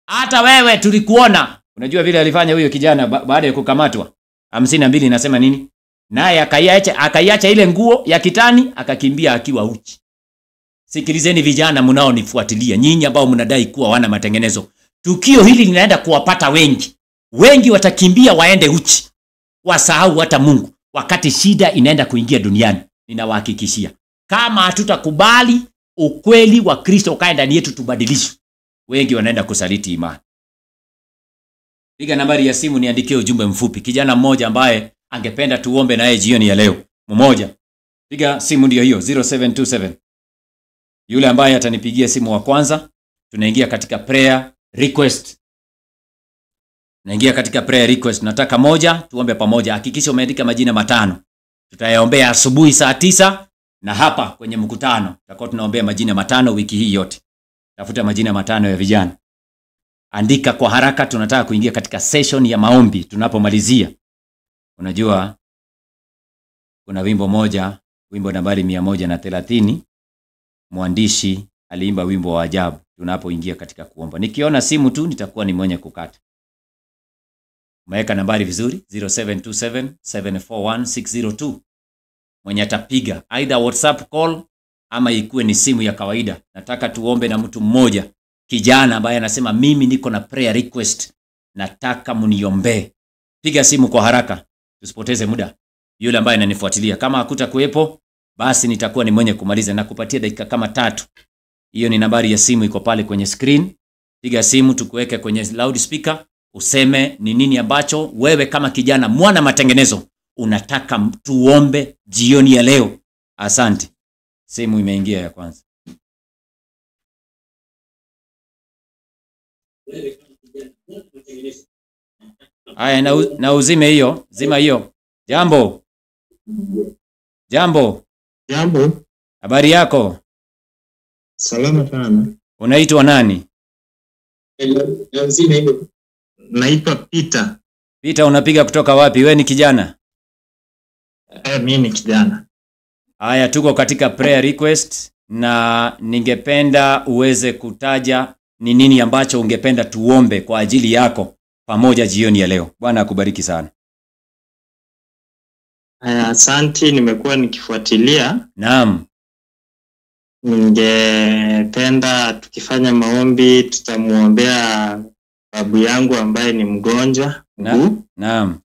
Speaker 1: Hata wewe tulikuona." Unajua vile alifanya huyo kijana baada ya kukamatwa? 52 inasema nini? Naye akaiacha ile nguo ya kitani akakimbia akiwa uchi. Sikilizeni vijana mnaonifuatilia, nyinyi ambao mnadai kuwa wana matengenezo. Tukio hili linaenda kuwapata wengi. Wengi watakimbia waende uchi. Wasahau hata Mungu wakati shida inaenda kuingia duniani. Ninawahakikishia. Kama hatutakubali ukweli wa Kristo ukae ndani yetu tubadilishwe, wengi wanaenda kusaliti imani. Piga nambari ya simu niandikie ujumbe mfupi. Kijana mmoja ambaye angependa tuombe naye jioni ya leo. Mmoja. Piga simu ndio hiyo 0727. Yule ambaye atanipigia simu wa kwanza, tunaingia katika prayer request. Nataka moja, tuombe pamoja. Hakikisha umeandika majina 5. Tutayaombea asubuhi saa 9 na hapa kwenye mkutano tutakuwa tunaombea majina 5 wiki hii yote. Tafuta majina 5 ya vijana. Andika kwa haraka, tunataka kuingia katika session ya maombi tunapomalizia. Unajua kuna wimbo moja, wimbo nambari 130, mwandishi aliimba wimbo wa ajabu tunapoingia katika kuomba. Nikiona simu tu nitakuwa ni mwenye kukata. Umeweka nambari vizuri 0727741602. Mwenye atapiga either WhatsApp call ama ikuwe ni simu ya kawaida. Nataka tuombe na mtu mmoja, kijana ambaye anasema mimi niko na prayer request, nataka mniombe. Piga simu kwa haraka, tusipoteze muda. Yule ambaye ananifuatilia, kama hakutakuepo basi nitakuwa ni mwenye kumaliza na kupatia dakika kama 3. Hiyo ni nambari ya simu iko pale kwenye screen. Piga simu tukuweke kwenye loudspeaker, useme ni nini ambacho wewe kama kijana mwana matengenezo unataka tuombe jioni ya leo. Asante. Simu imeingia ya kwanza. Haya, na uzime hiyo, zima hiyo. Jambo. Habari yako?
Speaker 2: Salama sana.
Speaker 1: Unaitwa nani?
Speaker 2: Naitwa Peter.
Speaker 1: Peter, unapiga kutoka wapi? Wewe ni kijana?
Speaker 2: Mimi ni kijana.
Speaker 1: Haya, tuko katika prayer request na ningependa uweze kutaja ni nini ambacho ungependa tuombe kwa ajili yako pamoja jioni ya leo. Bwana akubariki sana.
Speaker 2: Asante, nimekuwa nikifuatilia.
Speaker 1: Naam.
Speaker 2: Ningependa tukifanya maombi tutamuombea babu yangu ambaye ni mgonjwa mguu.
Speaker 1: Naam.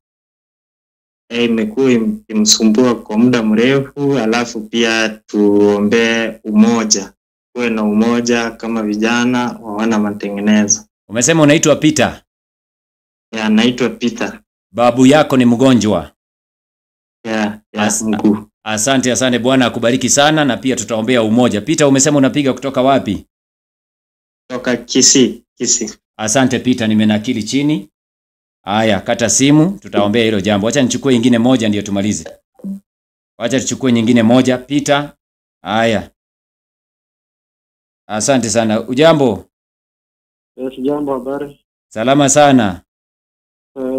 Speaker 2: Imekuwa imsumbua kwa muda mrefu, alafu pia tuombe umoja. Kuwe na umoja kama vijana wana matengenezo.
Speaker 1: Umesema unaitwa Peter?
Speaker 2: Naitwa Peter.
Speaker 1: Babu yako ni mgonjwa?
Speaker 2: Mguu.
Speaker 1: Asante, Bwana akubariki sana na pia tutaombea umoja. Peter, umesema unapiga kutoka wapi?
Speaker 2: Kutoka Kisii.
Speaker 1: Asante Peter, nimenakili chini. Haya, kata simu, tutaombea hilo jambo. Acha nichukue nyingine moja ndio tumalize. Acha tuchukue nyingine moja Peter. Haya. Asante sana. Ujambo?
Speaker 3: Jambo, habari?
Speaker 1: Salama sana.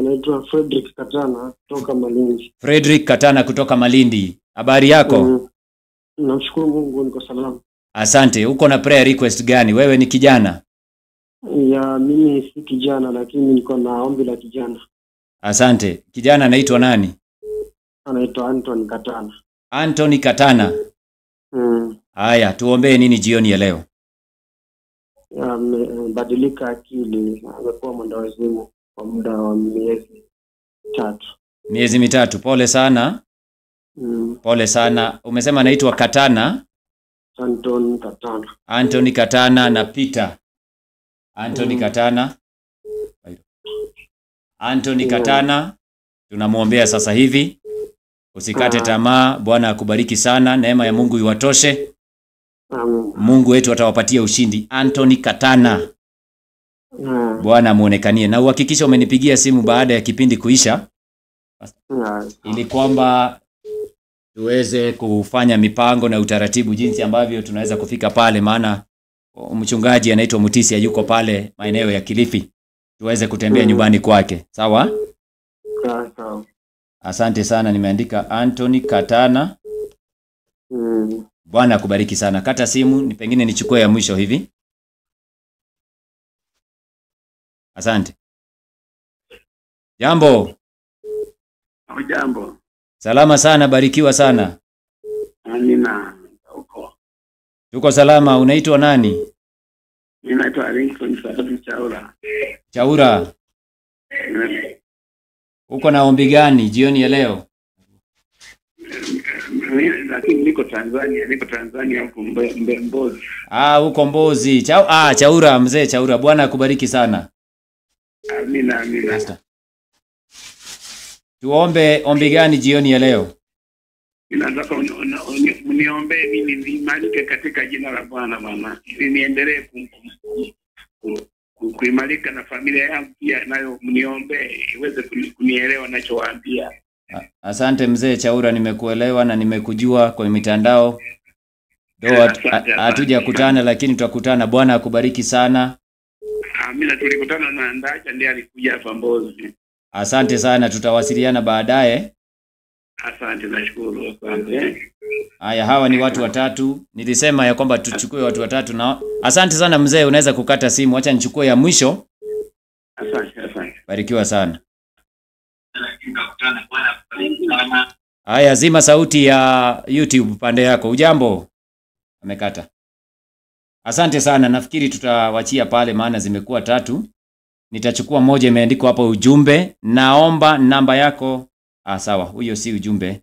Speaker 3: Naitwa Frederick Katana kutoka Malindi.
Speaker 1: Frederick Katana kutoka Malindi. Habari yako?
Speaker 3: Namshukuru Mungu niko salama.
Speaker 1: Asante. Uko na prayer request gani? Wewe ni kijana?
Speaker 3: Mimi si kijana lakini niko na ombi la kijana.
Speaker 1: Asante. Kijana anaitwa nani?
Speaker 3: Anaitwa Anthony Katana.
Speaker 1: Anthony Katana. Haya, tuombee nini jioni ya leo?
Speaker 3: Amebadilika akili, amekuwa mwendawazimu kwa muda wa miezi 3.
Speaker 1: Miezi 3. Pole sana. Pole sana. Umesema anaitwa Katana?
Speaker 3: Anthony Katana.
Speaker 1: Anthony Katana na Peter. Anthony Katana. Anthony Katana, tunamuombea sasa hivi. Usikate tamaa, Bwana akubariki sana, neema ya Mungu iwatoshe.
Speaker 3: Amen.
Speaker 1: Mungu wetu atawapatia ushindi. Anthony Katana. Bwana muonekanie na uhakikisha umenipigia simu baada ya kipindi kuisha. Ili kwamba tuweze kufanya mipango na utaratibu jinsi ambavyo tunaweza kufika pale, maana mchungaji anaitwa Mutisia yuko pale maeneo ya Kilifi. Tuweze kutembea nyumbani kwake. Sawa?
Speaker 3: Sawa.
Speaker 1: Asante sana, nimeandika Anthony Katana. Bwana akubariki sana. Kata simu, ni pengine nichukue ya mwisho hivi. Asante. Jambo.
Speaker 4: Jambo.
Speaker 1: Salama sana, barikiwa sana.
Speaker 4: Amina.
Speaker 1: Tuko salama. Unaitwa nani?
Speaker 4: Ninaitwa Lincoln Sababu Chaura.
Speaker 1: Chaura. Uko na ombi gani jioni ya leo?
Speaker 4: Lakini niko Tanzania huko Mbozi.
Speaker 1: Huko Mbozi. Chaura, mzee Chaura. Bwana akubariki sana.
Speaker 4: Amina. Tuombe
Speaker 1: ombi gani jioni ya leo?
Speaker 4: Ninataka mniombe mimi niimarike katika jina la Bwana. Ili niendelee kuimarika na familia yangu pia, nayo mniombe iweze kunielewa ninachowaambia.
Speaker 1: Asante mzee Chaura, nimekuelewa na nimekujua kwa mitandao. Hatujakutana lakini tutakutana. Bwana akubariki sana.
Speaker 4: Amina, tulikutana na Ndacha ndiye alikuja hapa Mbozi.
Speaker 1: Asante sana, tutawasiliana baadaye.
Speaker 4: Asante, nashukuru. Asante.
Speaker 1: Haya, hawa ni watu watatu. Nilisema ya kwamba tuchukue watu watatu na asante sana mzee, unaweza kukata simu. Acha nichukue ya mwisho.
Speaker 4: Asante.
Speaker 1: Barikiwa sana. Haya, zima sauti ya YouTube pande yako. Ujambo? Amekata. Asante sana, nafikiri tutawachia pale maana zimekuwa 3. Nitachukua moja imeandikwa hapo ujumbe. Naomba namba yako. Sawa, huyo si ujumbe.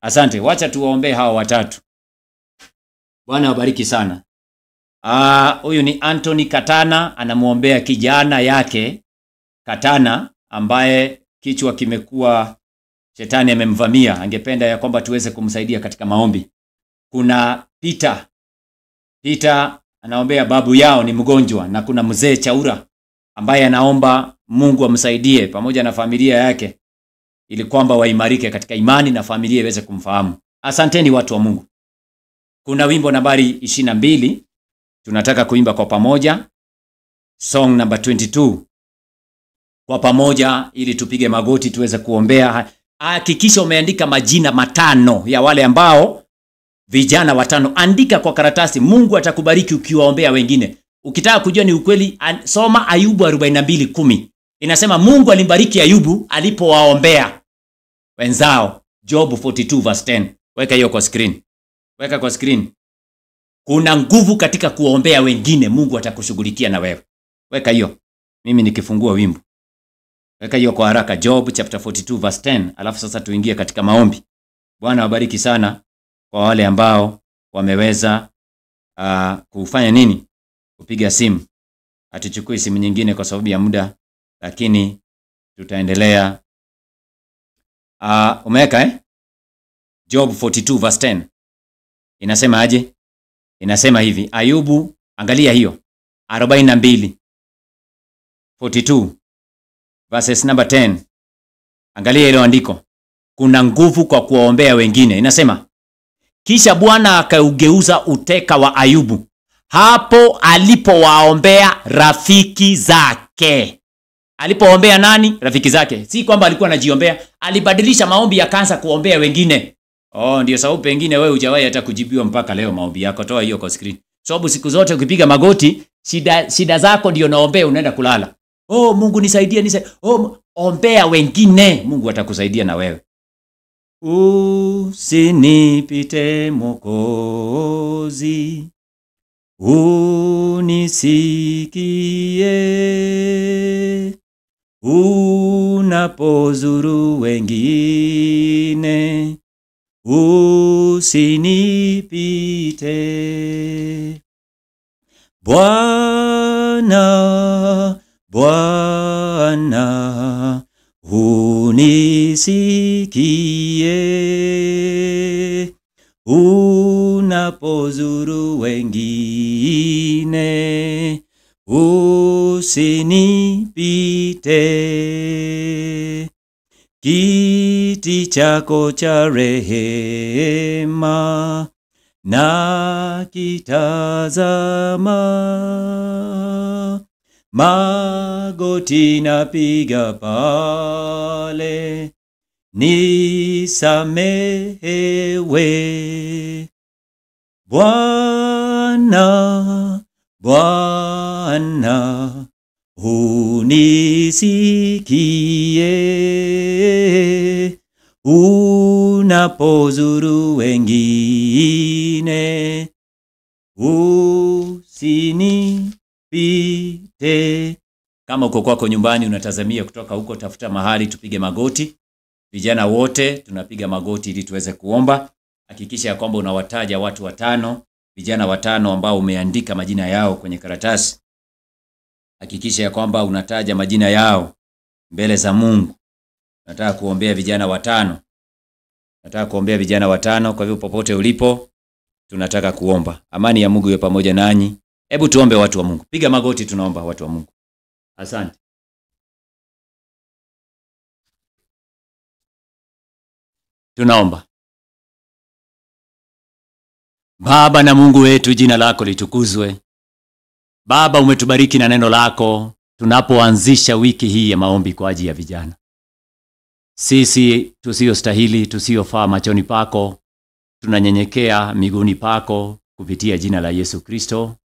Speaker 1: Asante, wacha tuwaombee hawa watatu. Bwana wabariki sana. Huyu ni Anthony Katana, anamuombea kijana yake Katana ambaye kichwa kimekuwa shetani amemvamia. Angependa ya kwamba tuweze kumsaidia katika maombi. Kuna Peter anaombea babu yao ni mgonjwa, na kuna mzee Chaura ambaye anaomba Mungu amsaidie pamoja na familia yake ili kwamba waimarike katika imani na familia iweze kumfahamu. Asanteni watu wa Mungu. Kuna wimbo nambari 22 tunataka kuimba kwa pamoja, song number 22 kwa pamoja, ili tupige magoti tuweze kuombea. Hakikisha umeandika majina matano ya wale ambao vijana watano. Andika kwa karatasi. Mungu atakubariki ukiwaombea wengine. Ukitaka kujua ni ukweli, soma Ayubu 42:10. Inasema Mungu alimbariki Ayubu alipowaombea wenzao. Job 42:10. Weka hiyo kwa screen. Weka kwa screen. Kuna nguvu katika kuombea wengine. Mungu atakushughulikia na wewe. Weka hiyo. Mimi nikifungua wimbo. Weka hiyo kwa haraka. Job chapter 42:10. Alafu sasa tuingie katika maombi. Bwana wabariki sana kwa wale ambao wameweza kufanya nini? Kupiga simu. Hatuchukui simu nyingine kwa sababu ya muda, lakini tutaendelea. Umeweka Job 42:10. Inasema aje? Inasema hivi, Ayubu, angalia hiyo, 42:42 verses number 10. Angalia ile andiko. Kuna nguvu kwa kuwaombea wengine. Inasema, kisha Bwana akaugeuza uteka wa Ayubu hapo alipowaombea rafiki zake. Alipoombea nani? Rafiki zake. Si kwamba alikuwa anajiombea, alibadilisha maombi ya kansa kuombea wengine. Ndio sababu pengine wewe hujawahi hata kujibiwa mpaka leo maombi yako. Toa hiyo kwa screen. Sababu siku zote ukipiga magoti, shida zako ndio naombea, unaenda kulala. Mungu nisaidie. Ombea wengine, Mungu atakusaidia na wewe. Usinipite Mwokozi, unisikie, unapozuru wengine, usinipite. Bwana, Bwana, unisikie, unapozuru wengine, usinipite. Kiti chako cha rehema na kitazama, magoti napiga pale, nisamehewe. Bwana, Bwana, unisikie, unapozuru wengine, usinipite. Kama uko kwako nyumbani unatazamia kutoka huko, tafuta mahali tupige magoti. Vijana wote tunapiga magoti ili tuweze kuomba. Hakikisha ya kwamba unawataja watu watano, vijana watano ambao umeandika majina yao kwenye karatasi. Hakikisha ya kwamba unataja majina yao mbele za Mungu. Nataka kuombea vijana watano. Kwa hivyo popote ulipo tunataka kuomba. Amani ya Mungu iwe pamoja nanyi. Hebu tuombe watu wa Mungu. Piga magoti, tunaomba watu wa Mungu. Asante. Tunaomba. Baba na Mungu wetu, jina lako litukuzwe. Baba, umetubariki na neno lako tunapoanzisha wiki hii ya maombi kwa ajili ya vijana. Sisi tusiyostahili, tusiyofaa machoni pako, tunanyenyekea miguuni pako kupitia jina la Yesu Kristo.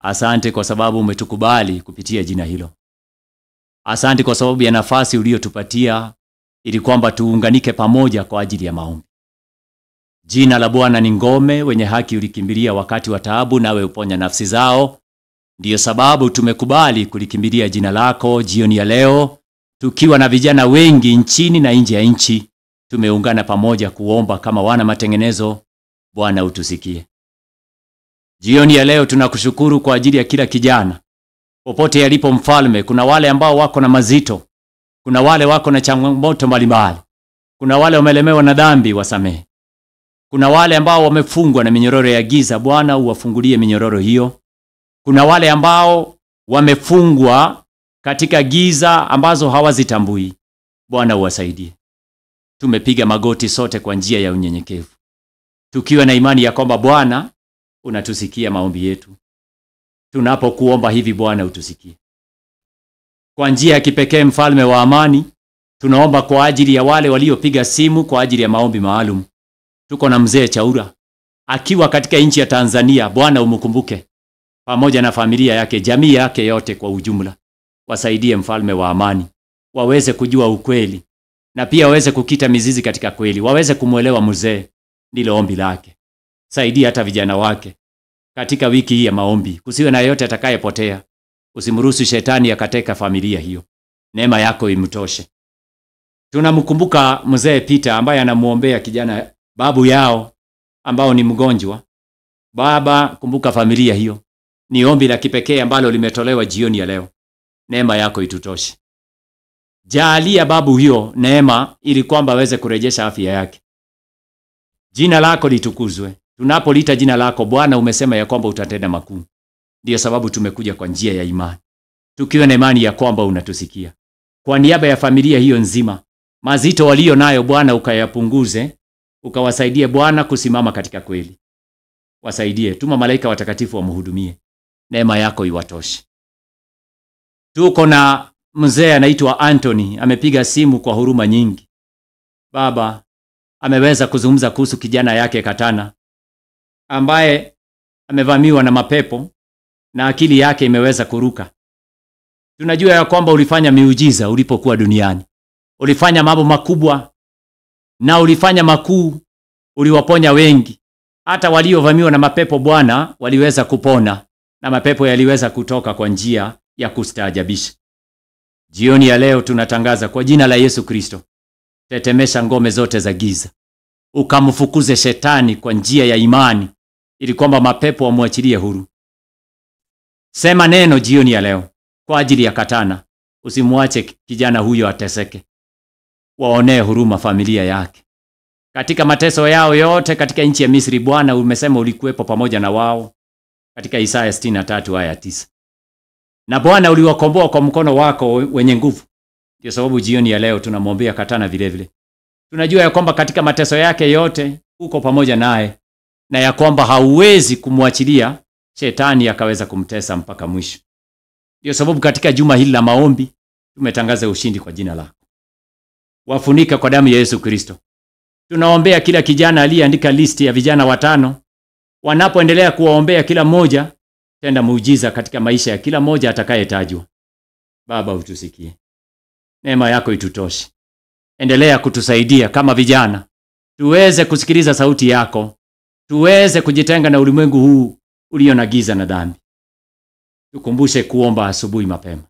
Speaker 1: Asante kwa sababu umetukubali kupitia jina hilo. Asante kwa sababu ya nafasi uliyotupatia ili kwamba tuunganike pamoja kwa ajili ya maombi. Jina la Bwana ni ngome, wenye haki ulikimbilia wakati wa taabu, nawe uponya nafsi zao. Ndiyo sababu tumekubali kulikimbilia jina lako jioni ya leo, tukiwa na vijana wengi nchini na nje ya nchi. Tumeungana pamoja kuomba kama wana matengenezo. Bwana utusikie. Jioni ya leo tunakushukuru kwa ajili ya kila kijana popote yalipo Mfalme. Kuna wale ambao wako na mazito, kuna wale wako na changamoto mbalimbali, kuna wale wamelemewa na dhambi, wasamehe. Kuna wale ambao wamefungwa na minyororo ya giza, Bwana uwafungulie minyororo hiyo. Kuna wale ambao wamefungwa katika giza ambazo hawazitambui, Bwana uwasaidie. Tumepiga magoti sote kwa njia ya unyenyekevu. tukiwa na imani ya kwamba Bwana unatusikia maombi yetu. Tunapokuomba hivi Bwana utusikie. Kwa njia ya kipekee, mfalme wa amani, tunaomba kwa ajili ya wale waliopiga simu kwa ajili ya maombi maalum. Tuko na mzee Chaura akiwa katika nchi ya Tanzania. Bwana umkumbuke pamoja na familia yake, jamii yake yote kwa ujumla. Wasaidie mfalme wa amani, waweze kujua ukweli na pia waweze kukita mizizi katika kweli, waweze kumuelewa mzee. Ndilo ombi lake. Saidia hata vijana wake katika wiki hii ya maombi, kusiwe na yote atakayepotea. Usimruhusu shetani akateka familia hiyo. Neema yako imtoshe. Tunamkumbuka mzee Peter ambaye anamuombea kijana babu yao ambao ni mgonjwa. Baba, kumbuka familia hiyo. Ni ombi la kipekee ambalo limetolewa jioni ya leo. Neema yako itutoshe. Jalia babu hiyo neema ili kwamba aweze kurejesha afya yake. Jina lako litukuzwe. Tunapolita jina lako Bwana, umesema ya kwamba utatenda makuu. Ndiyo sababu tumekuja kwa njia ya imani, tukiwa na imani ya kwamba unatusikia. Kwa niaba ya familia hiyo nzima, mazito walio nayo Bwana ukayapunguze, ukawasaidie Bwana kusimama katika kweli. Wasaidie, tuma malaika watakatifu wamhudumie. Neema yako iwatoshe. Tuko na mzee anaitwa Anthony, amepiga simu kwa huruma nyingi. Baba, ameweza kuzungumza kuhusu kijana yake Katana ambaye amevamiwa na mapepo na akili yake imeweza kuruka. Tunajua ya kwamba ulifanya miujiza ulipokuwa duniani. Ulifanya mambo makubwa na ulifanya makuu, uliwaponya wengi. Hata waliovamiwa na mapepo Bwana waliweza kupona na mapepo yaliweza kutoka kwa njia ya kustaajabisha. Jioni ya leo tunatangaza kwa jina la Yesu Kristo, tetemesha ngome zote za giza. Ukamfukuze shetani kwa njia ya imani ili kwamba mapepo wamwachilie huru. Sema neno jioni ya leo kwa ajili ya Katana. Usimwache kijana huyo ateseke. Waonee huruma familia yake katika mateso yao yote katika nchi ya Misri. Bwana umesema ulikuwepo pamoja na wao katika Isaya 63 aya 9. Na Bwana uliwakomboa kwa mkono wako wenye nguvu. Ndio sababu jioni ya leo tunamwombea Katana vile vile. Tunajua ya kwamba katika mateso yake yote uko pamoja naye na ya kwamba hauwezi kumwachilia shetani akaweza kumtesa mpaka mwisho. Ndio sababu katika juma hili la maombi tumetangaza ushindi kwa jina lako. Wafunika kwa damu ya Yesu Kristo. Tunaombea kila kijana aliyeandika listi ya vijana 5. Wanapoendelea kuwaombea kila mmoja, tenda muujiza katika maisha ya kila mmoja atakayetajwa. Baba utusikie. Neema yako itutoshe. Endelea kutusaidia kama vijana, tuweze kusikiliza sauti yako, tuweze kujitenga na ulimwengu huu ulio na giza na dhambi. Tukumbushe kuomba asubuhi mapema.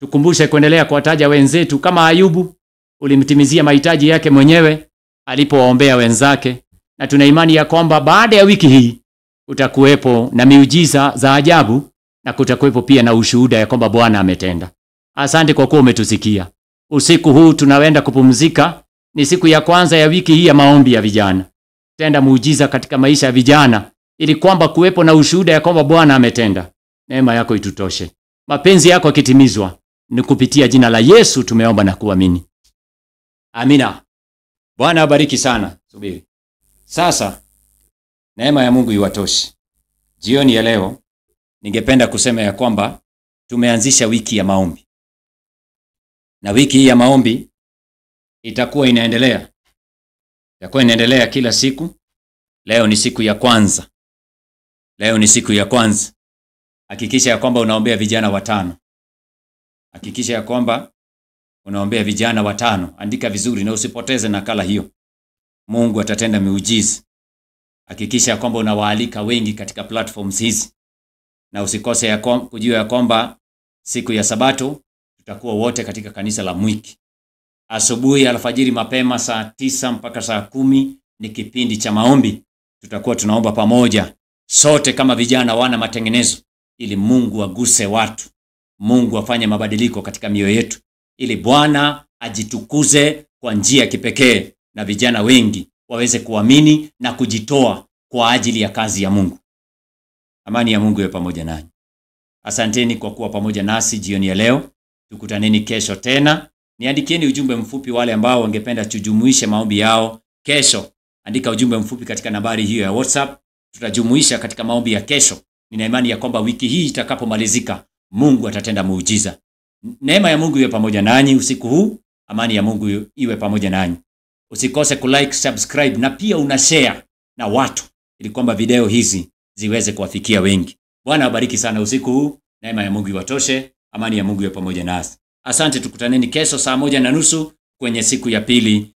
Speaker 1: Tukumbushe kuendelea kuwataja wenzetu kama Ayubu, ulimtimizia mahitaji yake mwenyewe alipowaombea wenzake, na tuna imani ya kwamba baada ya wiki hii utakuwepo na miujiza za ajabu na kutakuwepo pia na ushuhuda ya kwamba Bwana ametenda. Asante kwa kuwa umetusikia. Usiku huu tunaenda kupumzika. Ni siku ya kwanza ya wiki hii ya maombi ya vijana. Tenda muujiza katika maisha ya vijana ili kwamba kuwepo na ushuhuda ya kwamba Bwana ametenda. Neema yako itutoshe. Mapenzi yako yakitimizwa, ni kupitia jina la Yesu tumeomba na kuamini. Amina. Bwana abariki sana. Subiri. Sasa neema ya Mungu iwatoshe. Jioni ya leo ningependa kusema ya kwamba tumeanzisha wiki ya maombi. Na wiki hii ya maombi itakuwa inaendelea. Itakuwa inaendelea kila siku. Leo ni siku ya kwanza. Leo ni siku ya kwanza. Hakikisha ya kwamba unaombea vijana 5. Hakikisha ya kwamba unaombea vijana 5. Andika vizuri na usipoteze nakala hiyo. Mungu atatenda miujiza. Hakikisha ya kwamba unawaalika wengi katika platforms hizi. Na usikose kujua ya kwamba siku ya Sabato tutakuwa wote katika kanisa la Mwiki. Asubuhi alfajiri mapema saa 9 mpaka saa 10 ni kipindi cha maombi. Tutakuwa tunaomba pamoja sote kama vijana wana matengenezo ili Mungu aguse watu. Mungu afanye mabadiliko katika mioyo yetu ili Bwana ajitukuze kwa njia ya kipekee na vijana wengi waweze kuamini na kujitoa kwa ajili ya kazi ya Mungu. Amani ya Mungu iwe pamoja nanyi. Asanteni kwa kuwa pamoja nasi jioni ya leo. Tukutaneni kesho tena. Niandikieni ujumbe mfupi wale ambao wangependa tujumuishe maombi yao kesho andika ujumbe mfupi katika nambari hiyo ya WhatsApp. Tutajumuisha katika maombi ya kesho. Nina imani ya kwamba wiki hii itakapomalizika, Mungu atatenda muujiza. Neema ya Mungu iwe pamoja nanyi usiku huu. Amani ya Mungu iwe pamoja nanyi. Usikose kulike, subscribe na pia unashare na watu ili kwamba video hizi ziweze kuwafikia wengi. Bwana awabariki sana usiku huu. Neema ya Mungu iwatoshe. Amani ya Mungu iwe pamoja nasi. Asante, tukutaneni kesho saa 1:30 kwenye siku ya pili